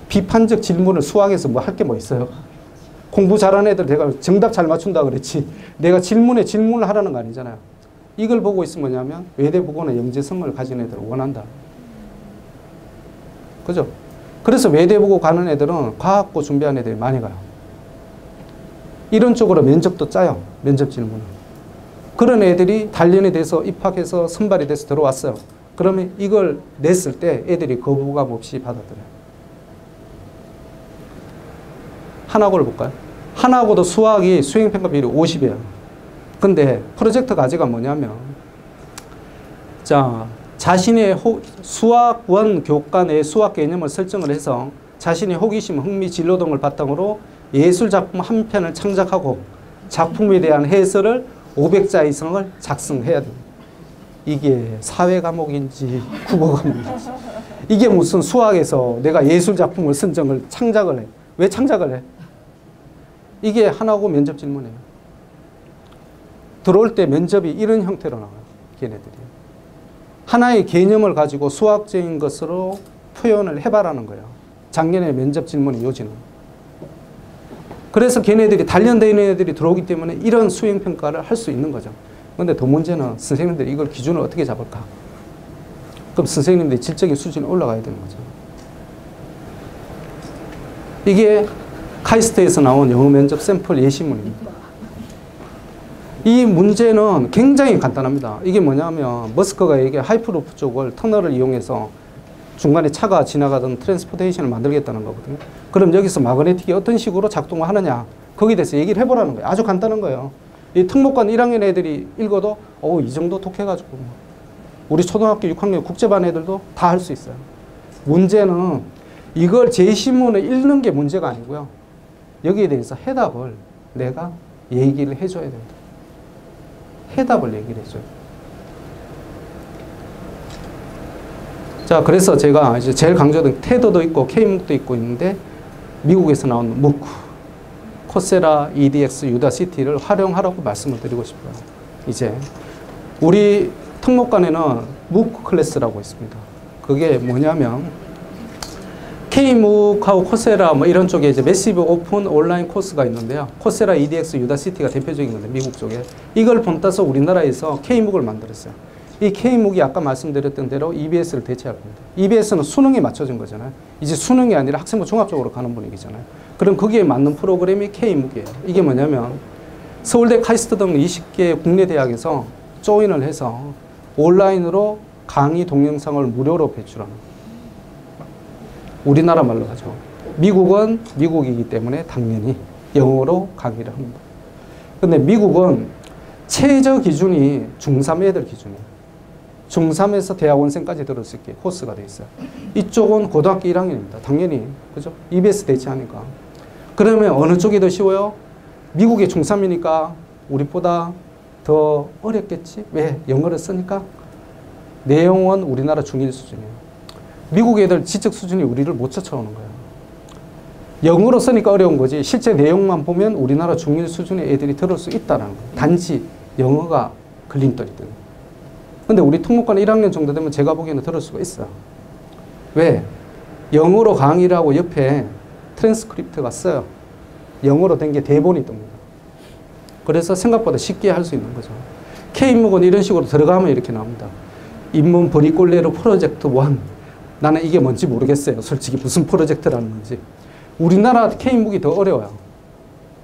A: 비판적 질문을 수학에서 뭐 할 게 뭐 있어요? 공부 잘하는 애들 내가 정답 잘 맞춘다 그랬지 내가 질문에 질문을 하라는 거 아니잖아요. 이걸 보고 있으면 뭐냐면 외대보고는 영재성을 가진 애들을 원한다. 그죠? 그래서 외대보고 가는 애들은 과학고 준비하는 애들이 많이 가요. 이런 쪽으로 면접도 짜요. 면접 질문을. 그런 애들이 단련이 돼서 입학해서 선발이 돼서 들어왔어요. 그러면 이걸 냈을 때 애들이 거부감 없이 받아들여요. 하나고를 볼까요? 하나고도 수학이 수행평가 비율이 50이에요. 근데 프로젝트 과제가 뭐냐면 자, 자신의 수학원 교과 내 수학 개념을 설정을 해서 자신의 호기심, 흥미, 진로 등을 바탕으로 예술 작품 한 편을 창작하고 작품에 대한 해설을 500자 이상을 작성해야 됩니다. 이게 사회 과목인지 국어 과목인지 이게 무슨 수학에서 내가 예술 작품을 선정을 창작을 해. 왜 창작을 해? 이게 하나고 면접 질문이에요. 들어올 때 면접이 이런 형태로 나와요. 걔네들이. 하나의 개념을 가지고 수학적인 것으로 표현을 해봐라는 거예요. 작년에 면접 질문의 요지는. 그래서 걔네들이 단련된 애들이 들어오기 때문에 이런 수행평가를 할 수 있는 거죠. 그런데 더 문제는 선생님들이 이걸 기준을 어떻게 잡을까? 그럼 선생님들의 질적인 수준이 올라가야 되는 거죠. 이게 카이스트에서 나온 영어 면접 샘플 예시문입니다. 이 문제는 굉장히 간단합니다. 이게 뭐냐면 머스크가 얘기한 하이프루프 쪽을 터널을 이용해서 중간에 차가 지나가던 트랜스포테이션을 만들겠다는 거거든요. 그럼 여기서 마그네틱이 어떤 식으로 작동을 하느냐, 거기에 대해서 얘기를 해보라는 거예요. 아주 간단한 거예요. 이 특목관 1학년 애들이 읽어도 이 정도 독해가지고 우리 초등학교 6학년 국제반 애들도 다 할 수 있어요. 문제는 이걸 제시문을 읽는 게 문제가 아니고요. 여기에 대해서 해답을 내가 얘기를 해줘야 됩니다. 해답을 얘기를 해줘요. 자, 그래서 제가 이제 제일 강조된 테더도 있고 K묵도 있고 있는데 미국에서 나온 무크, 코세라, EDX, 유다시티를 활용하라고 말씀을 드리고 싶어요. 이제 우리 특목관에는 무크 클래스라고 있습니다. 그게 뭐냐면 K묵하고 코세라 뭐 이런 쪽에 이제 매시브 오픈 온라인 코스가 있는데요. 코세라, EDX, 유다시티가 대표적인 건데 미국 쪽에 이걸 본따서 우리나라에서 K묵을 만들었어요. 이 K묵이 아까 말씀드렸던 대로 EBS를 대체할 겁니다. EBS는 수능에 맞춰진 거잖아요. 이제 수능이 아니라 학생부 종합적으로 가는 분위기잖아요. 그럼 거기에 맞는 프로그램이 K묵이에요. 이게 뭐냐면 서울대, 카이스트 등 20개 국내 대학에서 조인을 해서 온라인으로 강의 동영상을 무료로 배출하는 거예요. 우리나라 말로 하죠. 미국은 미국이기 때문에 당연히 영어로 강의를 합니다. 근데 미국은 최저 기준이 중3 애들 기준이에요. 중3에서 대학원생까지 들을 수 있게 코스가 돼 있어요. 이쪽은 고등학교 1학년입니다. 당연히, 그죠? EBS 대체하니까. 그러면 어느 쪽이 더 쉬워요? 미국이 중3이니까 우리보다 더 어렵겠지? 왜? 영어를 쓰니까? 내용은 우리나라 중1 수준이에요. 미국 애들 지적 수준이 우리를 못 쫓아오는 거예요. 영어로 쓰니까 어려운 거지 실제 내용만 보면 우리나라 중1 수준의 애들이 들을 수 있다는 거예요. 단지 영어가 걸림돌이거든요. 근데 우리 특목관 1학년 정도 되면 제가 보기에는 들을 수가 있어요. 왜? 영어로 강의를 하고 옆에 트랜스크립트가 써요. 영어로 된 게 대본이 뜹니다. 그래서 생각보다 쉽게 할 수 있는 거죠. K묵은 이런 식으로 들어가면 이렇게 나옵니다. 인문 버리꼴레로 프로젝트 1. 나는 이게 뭔지 모르겠어요. 솔직히 무슨 프로젝트라는 건지. 우리나라 K묵이 더 어려워요.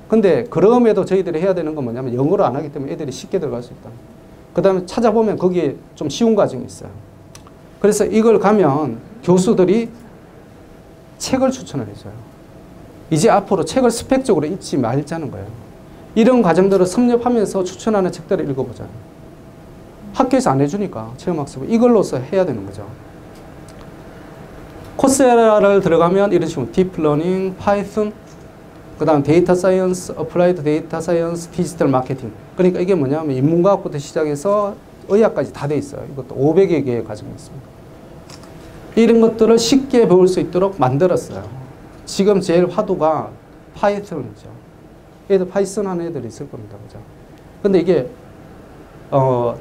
A: 근데 그럼에도 저희들이 해야 되는 건 뭐냐면 영어로 안 하기 때문에 애들이 쉽게 들어갈 수 있다. 그 다음에 찾아보면 거기에 좀 쉬운 과정이 있어요. 그래서 이걸 가면 교수들이 책을 추천을 해줘요. 이제 앞으로 책을 스펙적으로 읽지 말자는 거예요. 이런 과정들을 섭렵하면서 추천하는 책들을 읽어보자. 학교에서 안 해주니까 체험학습을 이걸로서 해야 되는 거죠. 코세라를 들어가면 이런 식으로 딥러닝, 파이썬, 그 다음 데이터 사이언스, 어플라이드 데이터 사이언스, 디지털 마케팅. 그러니까 이게 뭐냐면 인문과학부터 시작해서 의학까지 다 돼 있어요. 이것도 500여 개의 과정이 있습니다. 이런 것들을 쉽게 배울 수 있도록 만들었어요. 지금 제일 화두가 파이썬이죠. 애들 파이썬 하는 애들이 있을 겁니다. 그죠? 근데 이게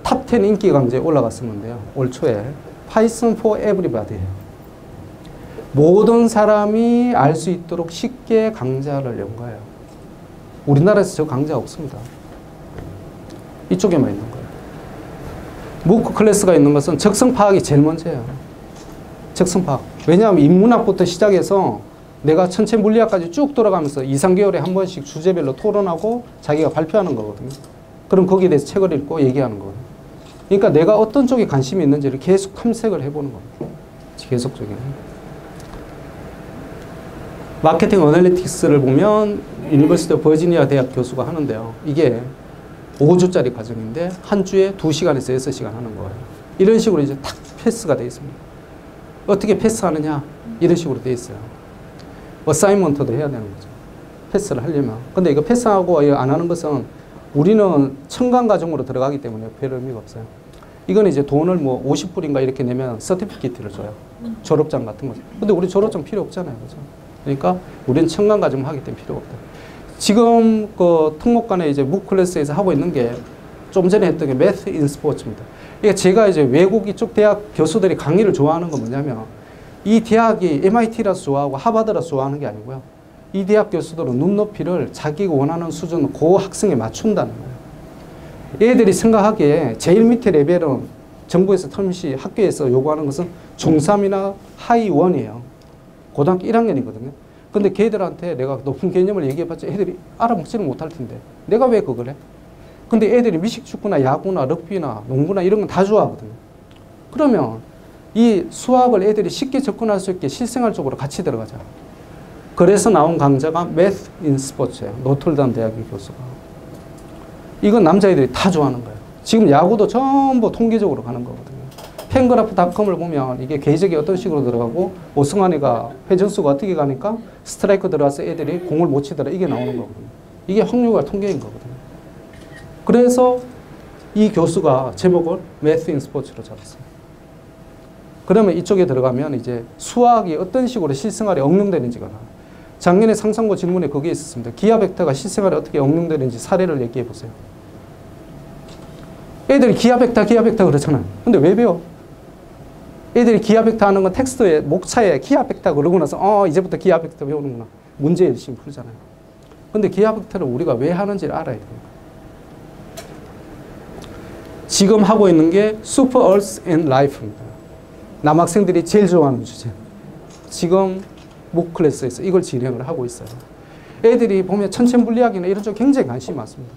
A: 탑 10 인기 강좌에 올라갔었는데요. 올 초에 파이썬 for everybody예요. 모든 사람이 알 수 있도록 쉽게 강좌를 연 거예요. 우리나라에서 저 강좌 없습니다. 이쪽에만 있는 거예요. 무크 클래스가 있는 것은 적성 파악이 제일 먼저예요. 적성 파악. 왜냐하면 인문학부터 시작해서 내가 천체 물리학까지 쭉 돌아가면서 2, 3개월에 한 번씩 주제별로 토론하고 자기가 발표하는 거거든요. 그럼 거기에 대해서 책을 읽고 얘기하는 거예요. 그러니까 내가 어떤 쪽에 관심이 있는지를 계속 탐색을 해보는 겁니다. 계속적인. 마케팅 어널리틱스를 보면 유니버시티 오브 버지니아 대학 교수가 하는데요. 이게 5주짜리 과정인데 한 주에 2시간에서 6시간 하는 거예요. 이런 식으로 이제 탁 패스가 되어 있습니다. 어떻게 패스하느냐? 이런 식으로 되어 있어요. 어사이먼트도 해야 되는 거죠. 패스를 하려면. 근데 이거 패스하고 안 하는 것은 우리는 첨강 과정으로 들어가기 때문에 별 의미가 없어요. 이건 이제 돈을 뭐 50불인가 이렇게 내면 서티피케이트를 줘요. 졸업장 같은 거. 근데 우리 졸업장 필요 없잖아요. 그죠? 그러니까 우리는 첨강 과정 하기 때문에 필요가 없다. 지금 그 특목관에 이제 묵 클래스에서 하고 있는 게 좀 전에 했던 게 매스 인 스포츠입니다. 이게 제가 이제 외국 이쪽 대학 교수들이 강의를 좋아하는 건 뭐냐면 이 대학이 MIT라서 좋아하고 하버드라서 좋아하는 게 아니고요. 이 대학 교수들은 눈높이를 자기가 원하는 수준 그 학생에 맞춘다는 거예요. 얘들이 생각하기에 제일 밑에 레벨은 정부에서 텀시 학교에서 요구하는 것은 중3이나 하이 1이에요. 고등학교 1학년이거든요. 근데 걔들한테 내가 높은 개념을 얘기해봤자 애들이 알아먹지는 못할 텐데 내가 왜 그걸 해? 근데 애들이 미식축구나 야구나 럭비나 농구나 이런 건 다 좋아하거든요. 그러면 이 수학을 애들이 쉽게 접근할 수 있게 실생활적으로 같이 들어가자. 그래서 나온 강좌가 Math in Sports예요. 노틀담 대학의 교수가. 이건 남자애들이 다 좋아하는 거예요. 지금 야구도 전부 통계적으로 가는 거거든요. 팬그래프닷컴을 보면 이게 궤적이 어떤 식으로 들어가고 오승환이가 회전수가 어떻게 가니까 스트라이크 들어가서 애들이 공을 못 치더라. 이게 나오는 거거든요. 이게 확률과 통계인 거거든요. 그래서 이 교수가 제목을 Math in Sports로 잡았어요. 그러면 이쪽에 들어가면 이제 수학이 어떤 식으로 실생활에 응용되는지가 나와요. 작년에 상상고 질문에 그게 있었습니다. 기하 벡터가 실생활에 어떻게 응용되는지 사례를 얘기해 보세요. 애들이 기하 벡터 그러잖아요. 근데 왜 배워? 애들이 기하 벡터 하는 건 텍스트에 목차에 기하 벡터 그러고 나서 이제부터 기하 벡터 배우는구나. 문제 열심히 풀잖아요. 근데 기하 벡터를 우리가 왜 하는지를 알아야 돼요. 지금 하고 있는 게 Super Earth and Life입니다. 남학생들이 제일 좋아하는 주제. 지금 목 클래스에서 이걸 진행을 하고 있어요. 애들이 보면 천체 물리학이나 이런 쪽 굉장히 관심이 많습니다.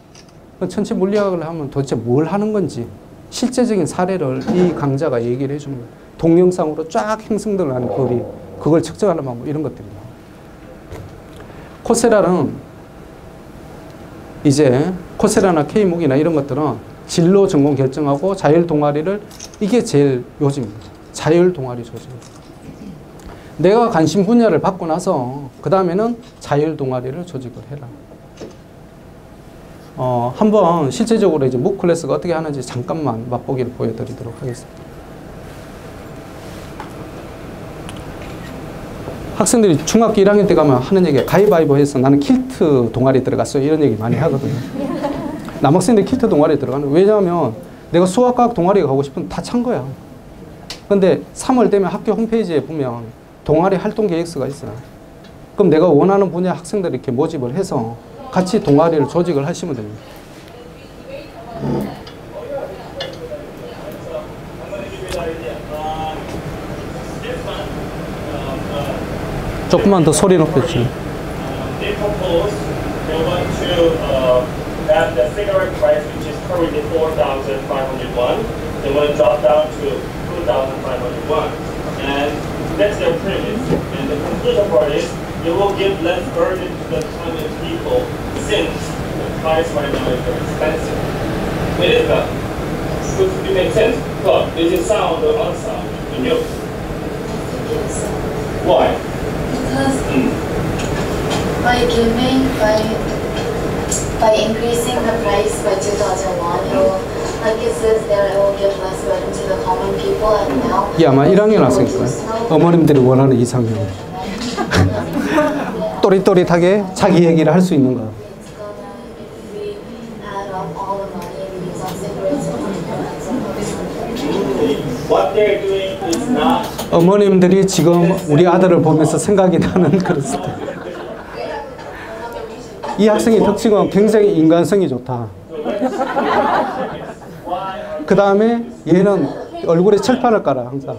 A: 천체 물리학을 하면 도대체 뭘 하는 건지 실제적인 사례를 이 강좌가 얘기를 해줍니다. 동영상으로 쫙 행성들 하는 거리, 그걸 측정하는 방법 이런 것들이요. 코세라는 이제 코세라나 K묵이나 이런 것들은 진로 전공 결정하고 자율 동아리를 이게 제일 요즘입니다. 자율 동아리 조직입니다. 내가 관심 분야를 받고 나서 그 다음에는 자율 동아리를 조직을 해라. 한번 실제적으로 이제 묵 클래스가 어떻게 하는지 잠깐만 맛보기를 보여드리도록 하겠습니다. 학생들이 중학교 1학년 때 가면 하는 얘기가 가위바위보 해서 나는 킬트 동아리 들어갔어요. 이런 얘기 많이 하거든요. 남학생들이 킬트 동아리에 들어가는 왜냐하면 내가 수학과학 동아리에 가고 싶으면 다 찬 거야. 근데 3월 되면 학교 홈페이지에 보면 동아리 활동 계획서가 있어요. 그럼 내가 원하는 분야 학생들 이렇게 모집을 해서 같이 동아리를 조직을 하시면 됩니다. 조금만 더 소리 높였죠.
B: That the cigarette price, which is currently 4,500 won, they want to drop down to 2,500 won. And that's their premise. And the conclusion part is it will give less burden to the common people since the price right now is very expensive. It is that. Does it make sense? But is it sound or unsound in you? Why?
C: Because by increasing the price by 2001, it will, like it says there, it will give less burden to the common people, and now.
A: 이 아마 1학년 학생일까요? 어머님들이 원하는 이상형. 또릿또릿하게 자기 얘기를 할 수 있는 거. 어머님들이 지금 우리 아들을 보면서 생각이 나는 그런 스타일. 이 학생의 특징은 굉장히 인간성이 좋다. 그 다음에 얘는 얼굴에 철판을 깔아 항상.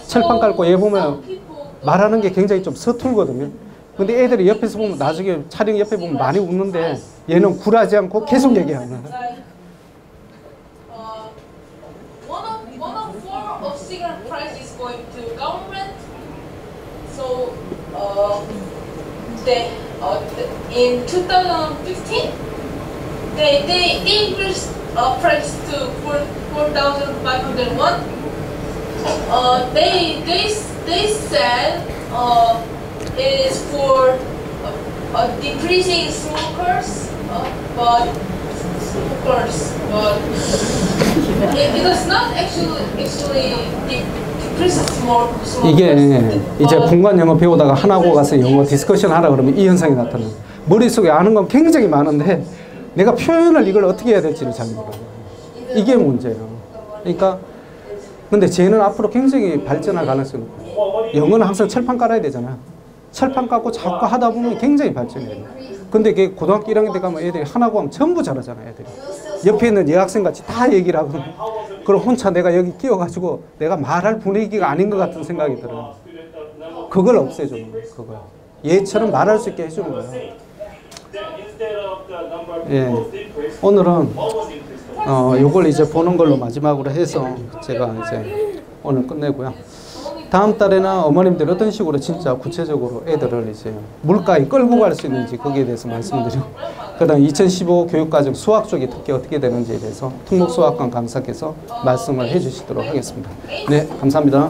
A: 철판 깔고 얘 보면 말하는 게 굉장히 좀 서툴거든요. 근데 애들이 옆에서 보면 나중에 촬영 옆에 보면 많이 웃는데 얘는 굴하지 않고 계속 얘기하는 거야.
D: One of four of cigarette price is going to government. So in 2015, they increased price to 4,501. They said it is for decreasing smokers, but it does not actually decrease smokers.
A: 이게 이제 공관 영어 배우다가 하나고 가서 영어 디스커션 하라 그러면 이 현상이 나타나요. 머릿속에 아는 건 굉장히 많은데 내가 표현을 이걸 어떻게 해야 될지를 잘 몰라요. 이게 문제예요. 그러니까 근데 쟤는 앞으로 굉장히 발전할 가능성이 높아요. 영어는 항상 철판 깔아야 되잖아요. 철판 깔고 자꾸 하다 보면 굉장히 발전해요. 근데 그게 고등학교 1학년 때 가면 애들이 하나고 하면 전부 잘하잖아요. 애들이. 옆에 있는 여학생 같이 다 얘기를 하고 그럼 혼자 내가 여기 끼어가지고 내가 말할 분위기가 아닌 것 같은 생각이 들어요. 그걸 없애주는 거예요. 그걸. 얘처럼 말할 수 있게 해주는 거예요. 예. 오늘은 요걸 이제 보는 걸로 마지막으로 해서 제가 이제 오늘 끝내고요. 다음 달에는 어머님들 어떤 식으로 진짜 구체적으로 애들을 이제 물가에 끌고 갈 수 있는지 거기에 대해서 말씀드리고, 그다음 2015 교육과정 수학 쪽이 특히 어떻게 되는지에 대해서 특목수학관 강사께서 말씀을 해주시도록 하겠습니다. 네, 감사합니다.